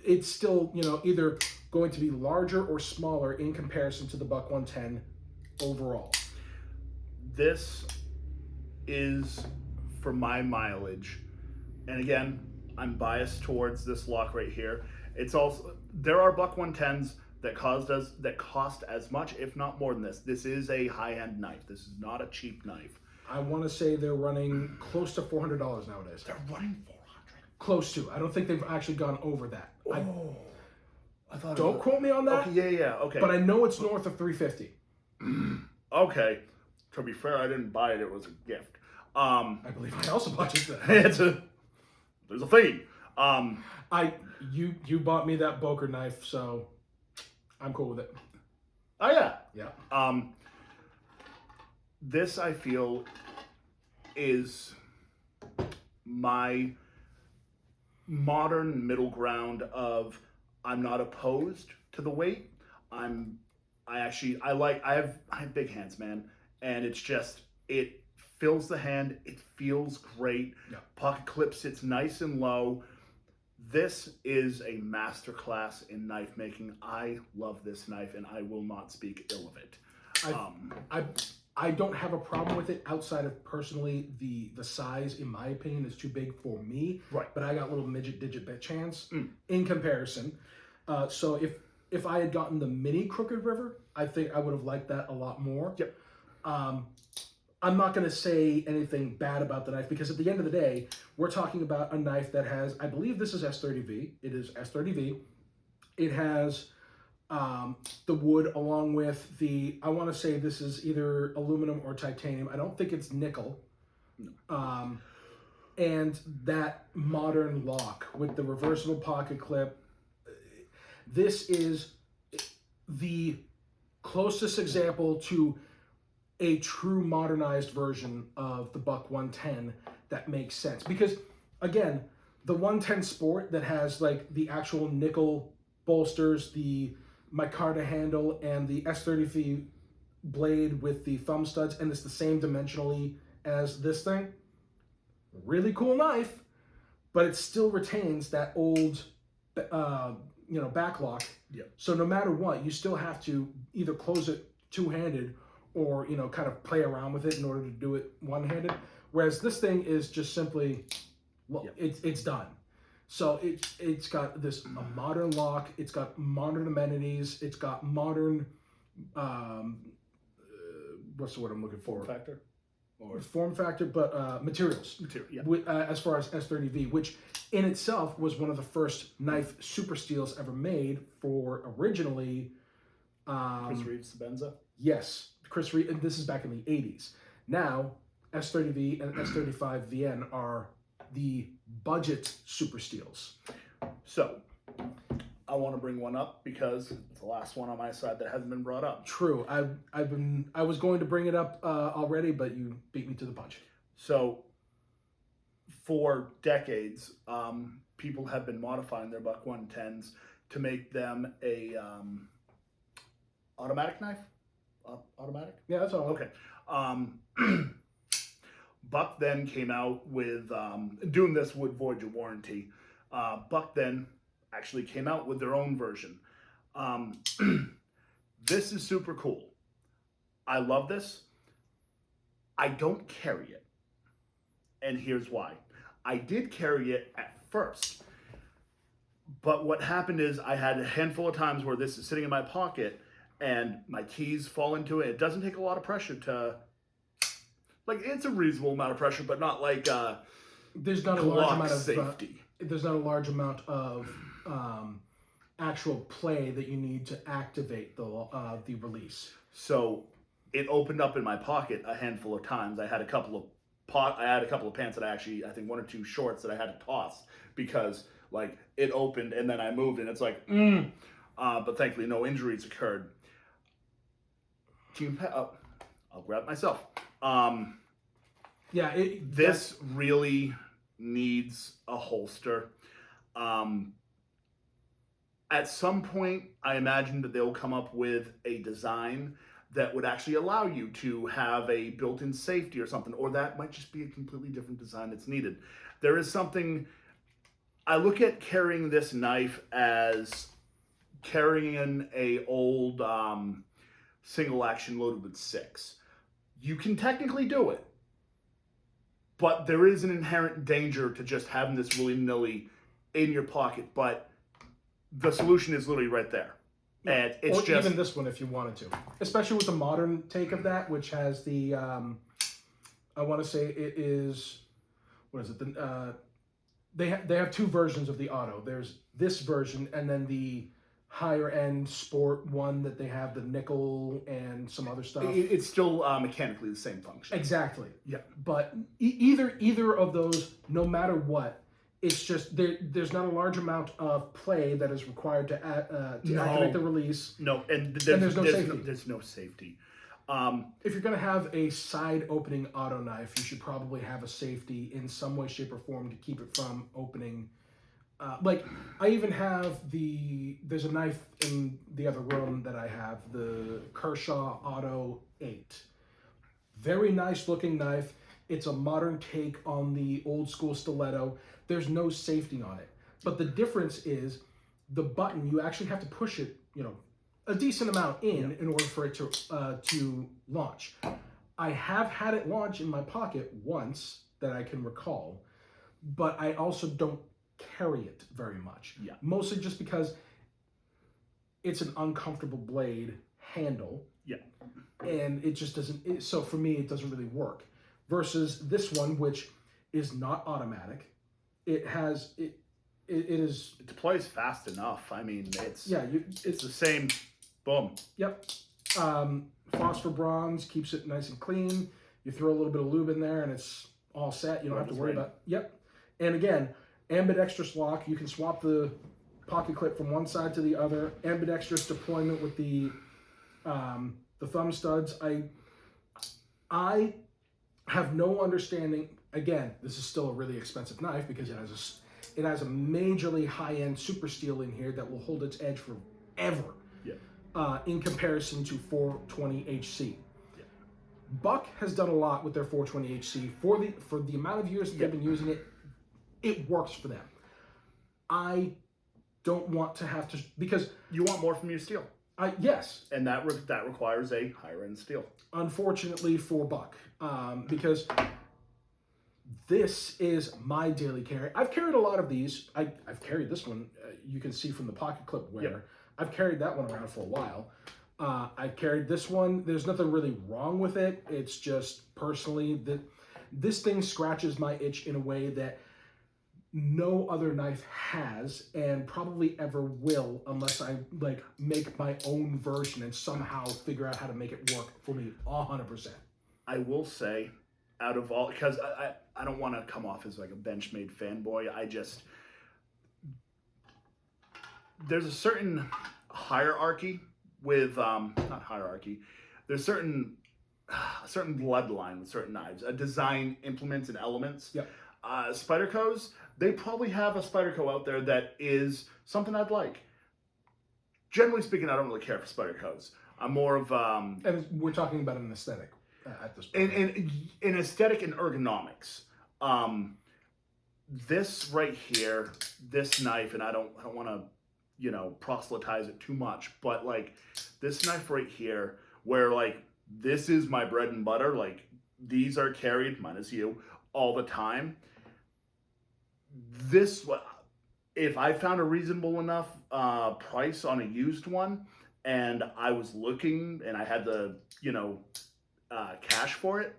it's still, either going to be larger or smaller in comparison to the Buck 110 overall. This is for my mileage, and again, I'm biased towards this lock right here. It's also, there are Buck 110s that cost as much, if not more than this. This is a high-end knife. This is not a cheap knife. I want to say they're running close to $400 nowadays. They're running $400. Close to. I don't think they've actually gone over that. Oh, I thought. Don't quote me on that. Okay, yeah, okay. But I know it's north of $350. Okay. To be fair, I didn't buy it. It was a gift. I believe I also bought it. There's a theme. You bought me that Boker knife, so I'm cool with it. Oh yeah. Yeah. This I feel is my modern middle ground of I'm not opposed to the weight. I have big hands, man, and it's just it fills the hand. It feels great. Yeah. Pocket clip sits nice and low. This is a masterclass in knife making. I love this knife, and I will not speak ill of it. I don't have a problem with it outside of personally the size, in my opinion, is too big for me. Right. But I got little midget digit bitch hands in comparison. So if I had gotten the mini Crooked River, I think I would have liked that a lot more. Yep. I'm not going to say anything bad about the knife because at the end of the day, we're talking about a knife that has, I believe this is S30V. It is S30V. It has the wood along with I want to say this is either aluminum or titanium. I don't think it's nickel. No. And that modern lock with the reversible pocket clip. This is the closest example to a true modernized version of the Buck 110 that makes sense. Because again, the 110 Sport that has like the actual nickel bolsters, the micarta handle, and the S30V blade with the thumb studs, and it's the same dimensionally as this thing. Really cool knife, but it still retains that old, back lock. Yep. So no matter what, you still have to either close it two-handed or, kind of play around with it in order to do it one-handed. Whereas this thing is just simply, it's done. So it's got a modern lock. It's got modern amenities. It's got modern, what's the word I'm looking for? Form factor, but materials. As far as S30V, which in itself was one of the first knife super steels ever made for originally. Chris Reeves Benza. Yes, Chris Reeves, and this is back in the 80s. Now, S30V and S35VN are the budget super steels. So, I want to bring one up because it's the last one on my side that hasn't been brought up. True. I was going to bring it up already, but you beat me to the punch. So, for decades, people have been modifying their Buck 110s to make them a automatic knife. Automatic? Yeah, that's all. Okay. Buck then came out with doing this would void your warranty. Buck then actually came out with their own version. This is super cool. I love this. I don't carry it. And here's why. I did carry it at first. But what happened is I had a handful of times where this is sitting in my pocket and my keys fall into it. It doesn't take a lot of pressure to, it's a reasonable amount of pressure, but not like there's not a large amount of safety. There's not a large amount of actual play that you need to activate the release. So it opened up in my pocket a handful of times. I had a couple of pants that I think one or two shorts that I had to toss because it opened and then I moved and it's but thankfully no injuries occurred. I'll grab myself. This really needs a holster. At some point, I imagine that they'll come up with a design that would actually allow you to have a built-in safety or something, or that might just be a completely different design that's needed. There is something, I look at carrying this knife as carrying a old single action loaded with 6. You can technically do it, but there is an inherent danger to just having this willy-nilly in your pocket, but the solution is literally right there. Yeah. And it's just even this one if you wanted to, especially with the modern take of that, which has the I want to say it is, what is it? They have two versions of the auto. There's this version and then the higher end sport one that they have the nickel and some other stuff. It's still mechanically the same function. Exactly. Yeah. But either of those, no matter what, it's just there's not a large amount of play that is required to activate the release. No, and there's no safety. There's no safety. If you're going to have a side opening auto knife, you should probably have a safety in some way, shape, or form to keep it from opening. I even have there's a knife in the other room that I have, the Kershaw Auto 8. Very nice looking knife. It's a modern take on the old school stiletto. There's no safety on it. But the difference is the button, you actually have to push it, a decent amount in order for it to launch. I have had it launch in my pocket once that I can recall, but I also don't carry it very much. Yeah. Mostly just because it's an uncomfortable blade handle. Yeah. And it just doesn't, so for me, it doesn't really work. Versus this one, which is not automatic. It has, it is. It deploys fast enough. I mean, it's it's the same, boom. Yep. Phosphor bronze keeps it nice and clean. You throw a little bit of lube in there and it's all set. You don't have to worry about, yep. And again, ambidextrous lock. You can swap the pocket clip from one side to the other. Ambidextrous deployment with the thumb studs. I have no understanding. Again, this is still a really expensive knife because it has a majorly high-end super steel in here that will hold its edge forever. Yeah. In comparison to 420 HC. Yeah. Buck has done a lot with their 420 HC for the amount of years that they've been using it. It works for them. I don't want to have to, because you want more from your steel. Yes. And that requires a higher end steel. Unfortunately for Buck, because this is my daily carry. I've carried a lot of these. I've carried this one. You can see from the pocket clip wear. Yep. I've carried that one around for a while. I've carried this one. There's nothing really wrong with it. It's just personally that this thing scratches my itch in a way that no other knife has and probably ever will unless I make my own version and somehow figure out how to make it work for me 100%. I will say, out of all, because I don't want to come off as like a Benchmade fanboy. There's a certain hierarchy with, not hierarchy, there's a certain bloodline with certain knives, design, implements, and elements. Yep. Spyderco's, they probably have a Spyderco out there that is something I'd like. Generally speaking, I don't really care for Spyderco's. I'm more of... and we're talking about an aesthetic at this point. In aesthetic and ergonomics. This right here, this knife, and I don't want to, proselytize it too much, but like this knife right here, where like this is my bread and butter, like these are carried, minus you, all the time. This, if I found a reasonable enough price on a used one, and I was looking and I had the, cash for it,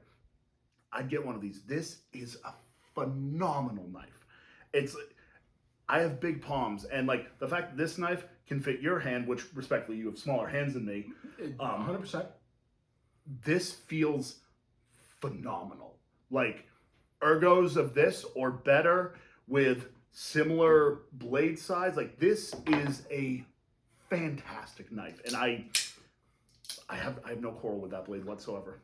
I'd get one of these. This is a phenomenal knife. I have big palms, and like the fact that this knife can fit your hand, which respectfully you have smaller hands than me, 100%. This feels phenomenal. Like ergos of this or better with similar blade size. Like this is a fantastic knife, and I have no quarrel with that blade whatsoever.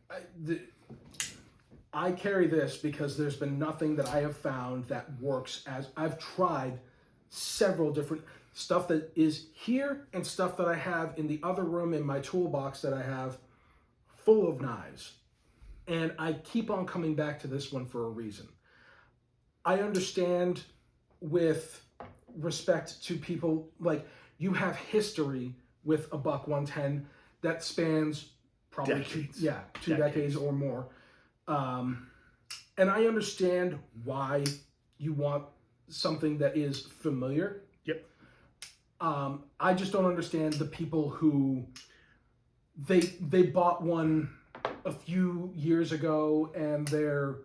I carry this because there's been nothing that I have found that works as I've tried several different stuff that is here and stuff that I have in the other room in my toolbox that I have full of knives. And I keep on coming back to this one for a reason. I understand with respect to people, like you have history with a Buck 110 that spans probably decades. two decades or more. And I understand why you want something that is familiar. Yep. I just don't understand the people who they bought one a few years ago and they're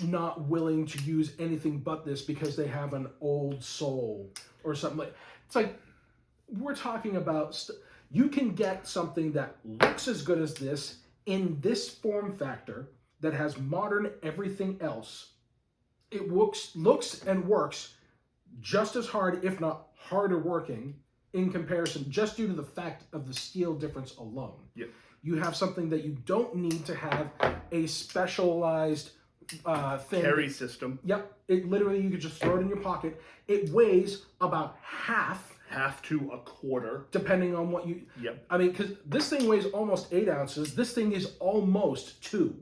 not willing to use anything but this because they have an old soul or something like. It's like we're talking about. You can get something that looks as good as this in this form factor that has modern everything else. It looks and works just as hard, if not harder working in comparison, just due to the fact of the steel difference alone. Yep. You have something that you don't need to have a specialized thing. Carry system. Yep. It literally, you could just throw it in your pocket. It weighs about half to a quarter. Depending on what you... Yep. I mean, because this thing weighs almost 8 ounces. This thing is almost 2.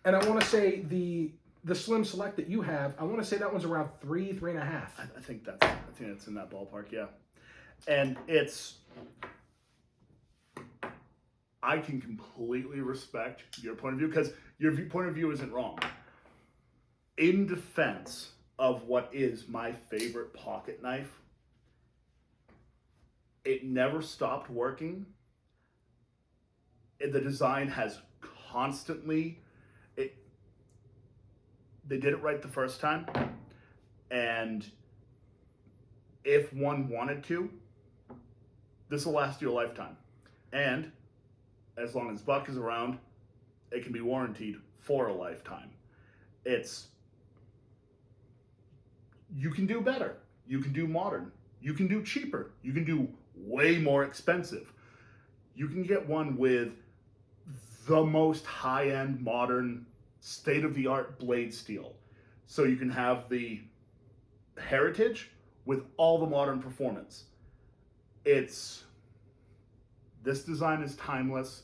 And I want to say the Slim Select that you have, I want to say that one's around 3.5. I think that's in that ballpark, yeah. And I can completely respect your point of view because your point of view isn't wrong. In defense of what is my favorite pocket knife, it never stopped working. The design has constantly, they did it right the first time, and if one wanted to, this will last you a lifetime. And as long as Buck is around, it can be warranted for a lifetime. You can do better. You can do modern. You can do cheaper. You can do way more expensive. You can get one with the most high-end, modern, state-of-the-art blade steel. So you can have the heritage with all the modern performance. This design is timeless.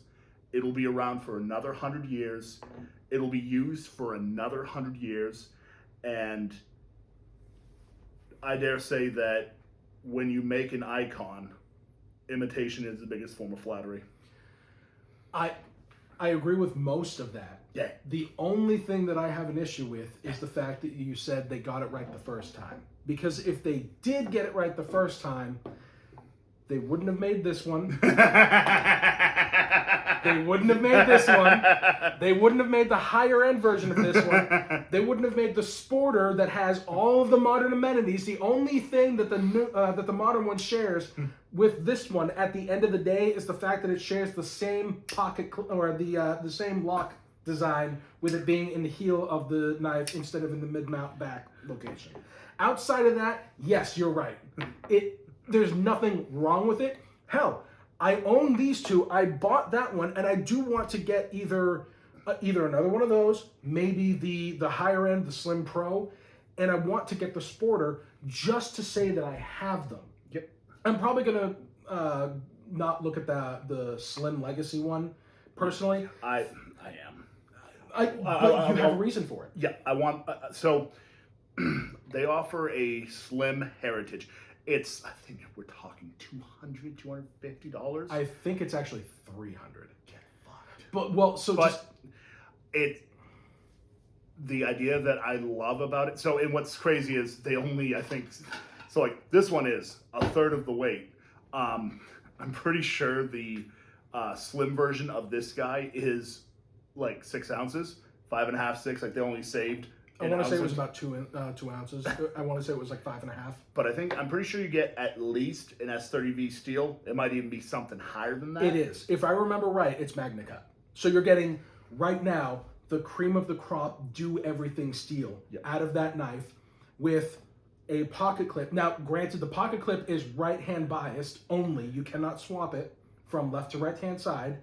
It'll be around for another 100 years. It'll be used for another 100 years. And I dare say that when you make an icon, imitation is the biggest form of flattery. I agree with most of that. Yeah. The only thing that I have an issue with is the fact that you said they got it right the first time. Because if they did get it right the first time, they wouldn't have made this one. They wouldn't have made this one. They wouldn't have made the higher end version of this one. They wouldn't have made the Sporter that has all of the modern amenities. The only thing that the modern one shares with this one at the end of the day is the fact that it shares the same the same lock design, with it being in the heel of the knife instead of in the mid-mount back location. Outside of that, yes, you're right. There's nothing wrong with it. Hell, I own these two. I bought that one, and I do want to get either another one of those, maybe the higher end, the Slim Pro, and I want to get the Sporter just to say that I have them. Yep. I'm probably gonna not look at the Slim Legacy one personally. I am. But you have a reason for it. Yeah, I want. So they offer a Slim Heritage. I think we're talking $200, $250. I think it's actually $300. Get fucked. But the idea that I love about it. So, and what's crazy is they only, I think, so like this one is a third of the weight. I'm pretty sure the slim version of this guy is like 6 ounces, 5.5, 6. Like they only saved. I want to say it was about 2 ounces. I want to say it was like 5.5. But I'm pretty sure you get at least an S30V steel. It might even be something higher than that. It is. If I remember right, it's Magna Cut. So you're getting, right now, the cream of the crop, do everything steel out of that knife with a pocket clip. Now, granted, the pocket clip is right-hand biased only. You cannot swap it from left to right-hand side.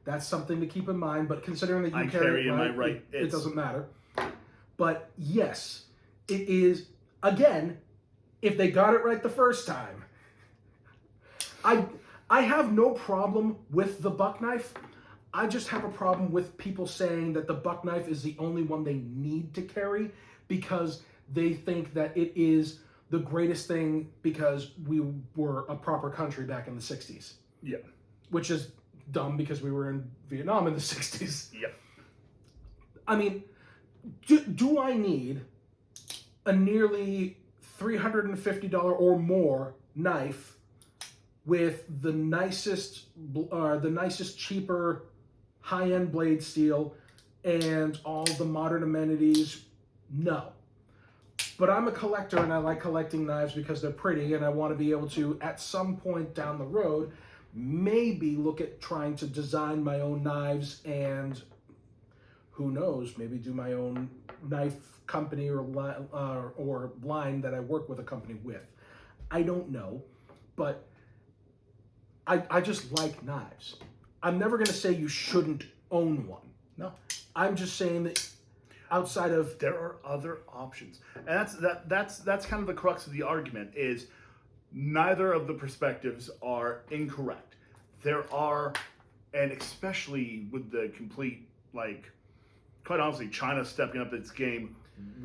That's something to keep in mind. But considering that you carry it right, it doesn't matter. But yes, it is, again, if they got it right the first time. I have no problem with the buck knife. I just have a problem with people saying that the buck knife is the only one they need to carry because they think that it is the greatest thing because we were a proper country back in the 60s. Yeah. Which is dumb because we were in Vietnam in the 60s. Yeah. I mean, do I need a nearly $350 or more knife with the nicest cheaper high-end blade steel and all the modern amenities? No. But I'm a collector and I like collecting knives because they're pretty, and I want to be able to, at some point down the road, maybe look at trying to design my own knives and who knows, maybe do my own knife company or line that I work with a company with. I don't know, but I just like knives. I'm never going to say you shouldn't own one. No. I'm just saying that outside of... There are other options. And that's kind of the crux of the argument is neither of the perspectives are incorrect. There are, and especially with the complete, like, quite honestly, China stepping up its game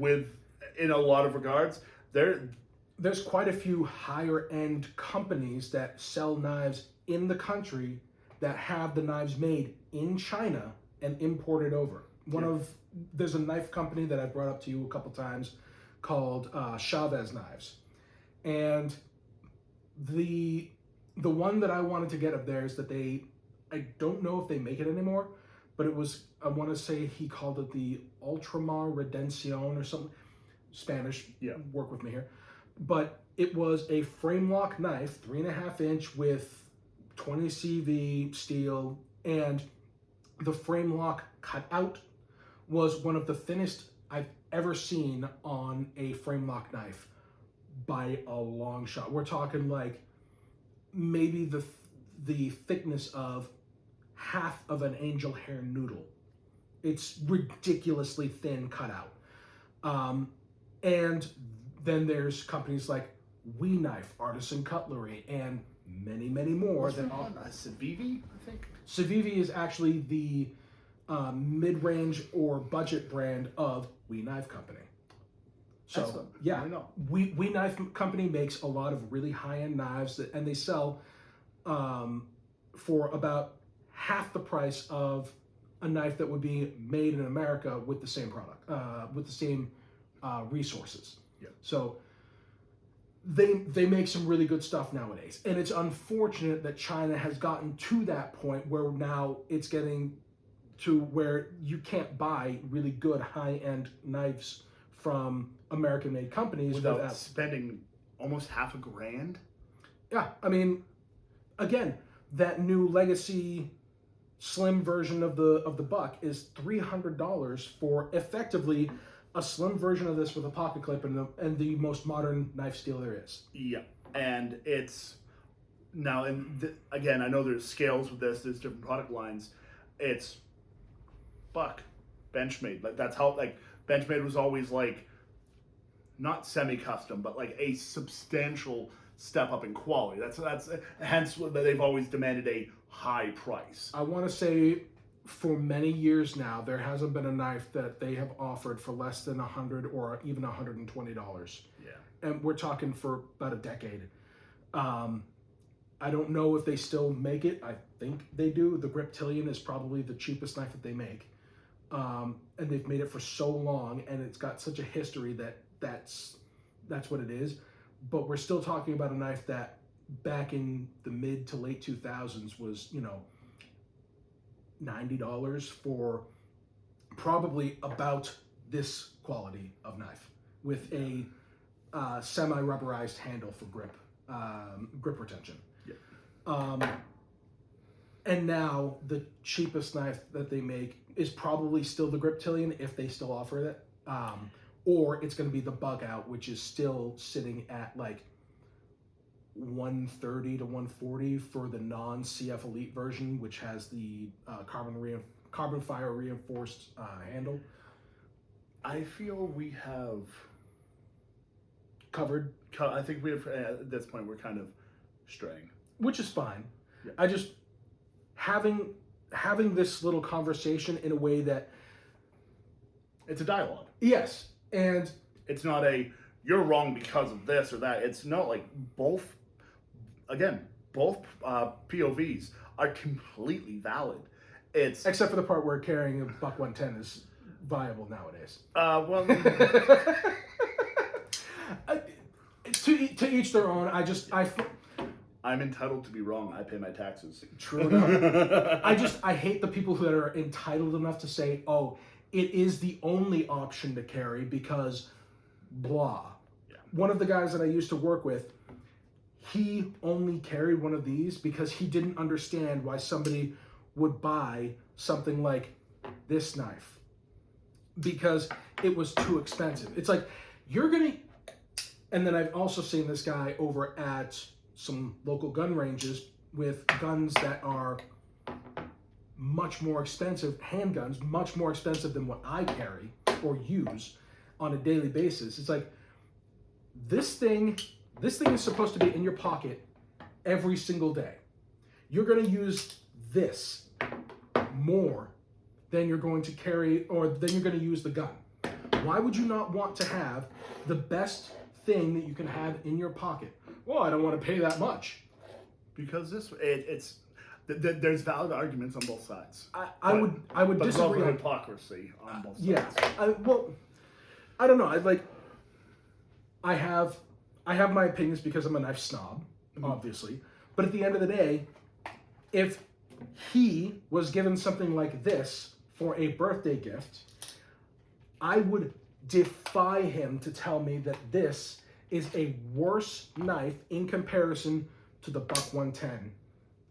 in a lot of regards. There's quite a few higher end companies that sell knives in the country that have the knives made in China and imported over. There's a knife company that I've brought up to you a couple times called Chavez Knives, and the one that I wanted to get of theirs that I don't know if they make it anymore, but it was, I want to say he called it the Ultramar Redención or something. Spanish, work with me here. But it was a frame lock knife, 3.5 inch with 20 CV steel, and the frame lock cut out was one of the thinnest I've ever seen on a frame lock knife by a long shot. We're talking like maybe the thickness of half of an angel hair noodle. It's ridiculously thin cutout. And then there's companies like We Knife, Artisan Cutlery, and many, many more. Civivi, I think. Civivi is actually the mid-range or budget brand of We Knife Company. So Excellent. yeah, I know. We Knife Company makes a lot of really high-end knives, and they sell for about half the price of a knife that would be made in America with the same product, with the same resources. Yeah. So they make some really good stuff nowadays, and it's unfortunate that China has gotten to that point where now it's getting to where you can't buy really good high-end knives from American-made companies without spending almost $500,000. Yeah, I mean, again, that new Legacy slim version of the Buck is $300 for effectively a slim version of this with a pocket clip and the most modern knife steel there is. Yeah, and it's now, again, I know there's scales with this. There's different product lines. It's Buck, Benchmade. Like that's how Benchmade was always like not semi-custom, but like a substantial step up in quality. That's hence they've always demanded a high price. I want to say for many years now, there hasn't been a knife that they have offered for less than $100 or even $120. Yeah. And we're talking for about a decade. I don't know if they still make it. I think they do. The Griptilian is probably the cheapest knife that they make. And they've made it for so long, and it's got such a history that's what it is. But we're still talking about a knife that back in the mid to late 2000s was, $90 for probably about this quality of knife with a semi-rubberized handle for grip retention. Yeah. And now the cheapest knife that they make is probably still the Griptilian if they still offer it, or it's going to be the Bug Out, which is still sitting at like $130 to $140 for the non-CF Elite version, which has the carbon fiber reinforced handle. I feel we have covered. I think we have at this point we're kind of straying, which is fine. Yeah. I just having this little conversation in a way that it's a dialogue. Yes, and it's not a you're wrong because of this or that. It's not like both POVs are completely valid. It's except for the part where carrying a Buck 110 is viable nowadays. Well, to each their own. I'm entitled to be wrong. I pay my taxes. True enough. I hate the people who are entitled enough to say, "Oh, it is the only option to carry because blah." Yeah. One of the guys that I used to work with, he only carried one of these because he didn't understand why somebody would buy something like this knife because it was too expensive. It's like, and then I've also seen this guy over at some local gun ranges with guns that are much more expensive, handguns, much more expensive than what I carry or use on a daily basis. It's like, this thing is supposed to be in your pocket every single day. You're going to use this more then you're going to carry, or then you're going to use the gun. Why would you not want to have the best thing that you can have in your pocket? Well, I don't want to pay that much. Because there's valid arguments on both sides. I would But disagree. there's hypocrisy on both sides. Yeah. I don't know. I have my opinions because I'm a knife snob, obviously. But at the end of the day, if he was given something like this for a birthday gift, I would defy him to tell me that this is a worse knife in comparison to the Buck 110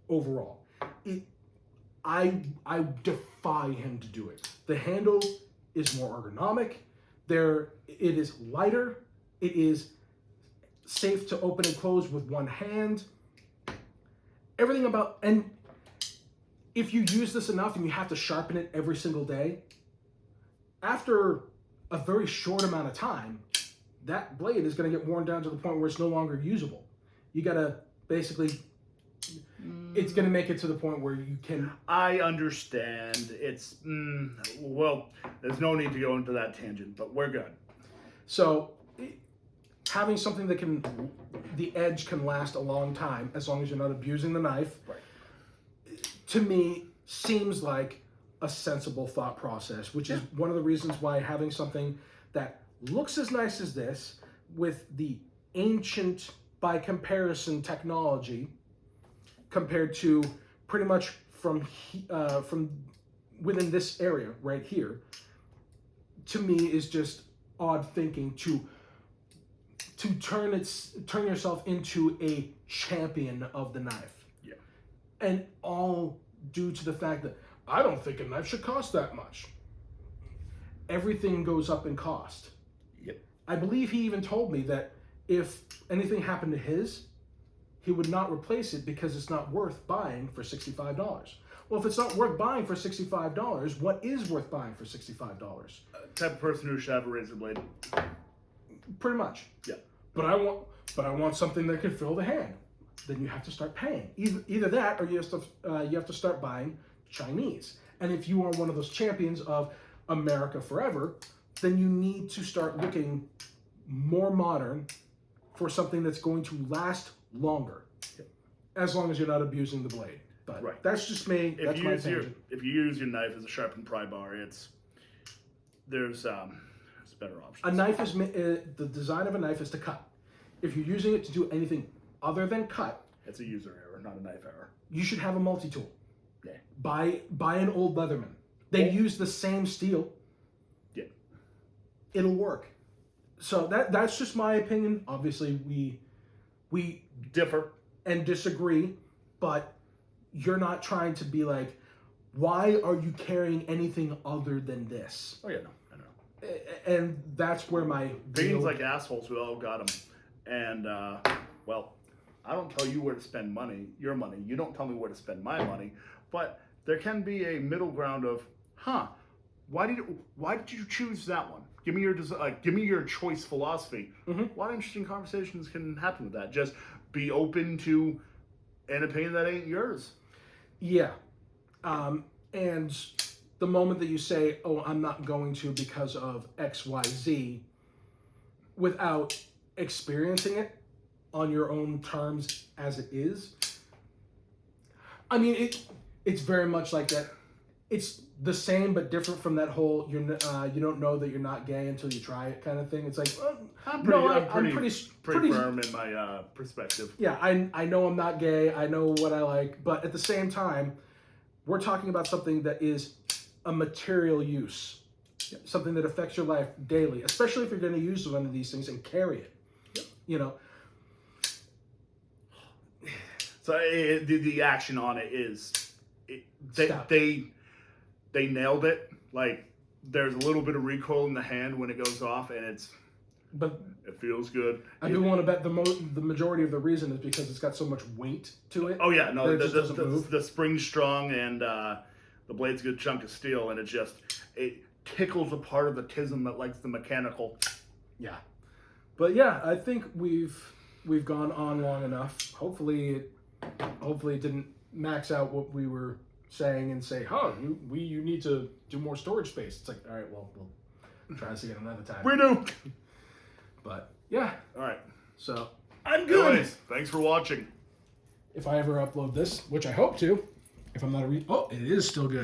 overall. I defy him to do it. The handle is more ergonomic. It is lighter. It is safe to open and close with one hand. Everything about, and if you use this enough and you have to sharpen it every single day, after a very short amount of time, that blade is going to get worn down to the point where it's no longer usable. You got to basically, it's going to make it to the point where you can. I understand. It's, well, there's no need to go into that tangent, but we're good. So, having something that the edge can last a long time, as long as you're not abusing the knife, Right. to me, seems like a sensible thought process, which is one of the reasons why having something that looks as nice as this, with the ancient, by comparison, technology, compared to pretty much from within this area right here, to me is just odd thinking to turn yourself into a champion of the knife. Yeah. And all due to the fact that I don't think a knife should cost that much. Everything goes up in cost. Yep. I believe he even told me that if anything happened to his, he would not replace it because it's not worth buying for $65. Well, if it's not worth buying for $65, what is worth buying for $65? Type of person who should have a razor blade. Pretty much. Yeah. But I want something that can fill the hand. Then you have to start paying. Either that, or you have to start buying Chinese. And if you are one of those champions of America forever, then you need to start looking more modern for something that's going to last longer, as long as you're not abusing the blade. But Right. that's just me. That's my tangent. If you use your knife as a sharpened pry bar, there's better options. A knife is the design of a knife is to cut. If you're using it to do anything other than cut, It's a user error, not a knife error. you should have a multi-tool. Yeah. Buy an old Leatherman. They use the same steel. Yeah. It'll work. So that's just my opinion. Obviously, we Differ. and disagree, but you're not trying to be like, why are you carrying anything other than this? Oh yeah, no, I know. And that's where my Beings like assholes, we all got them. And, well, I don't tell you where to spend your money. You don't tell me where to spend my money. But there can be a middle ground of, why did you choose that one? Give me your choice philosophy. Mm-hmm. A lot of interesting conversations can happen with that. Just be open to an opinion that ain't yours. Yeah. And the moment that you say, oh, I'm not going to because of X, Y, Z, without experiencing it on your own terms as it is, I mean, it's very much like that. It's the same but different from that whole you don't know that you're not gay until you try it kind of thing. It's like, I'm pretty firm in my perspective. Yeah, I know I'm not gay. I know what I like, but at the same time, we're talking about something that is a material use, something that affects your life daily, especially if you're going to use one of these things and carry it. Yep. You know. So the action on it is, Stop. they nailed it. Like, there's a little bit of recoil in the hand when it goes off, and it feels good. I do want to bet the majority of the reason is because it's got so much weight to it. Oh yeah, no, that it just doesn't move. the spring's strong, and the blade's a good chunk of steel, and it tickles a part of the tism that likes the mechanical. Yeah, but yeah, I think we've gone on long enough. Hopefully it didn't max out what we were saying and say, "Oh, you need to do more storage space." It's like, all right, well, we'll try this again another time. Redo. But yeah, All right. so I'm good. Anyways, thanks for watching. if I ever upload this, which I hope to, if I'm not it is still good.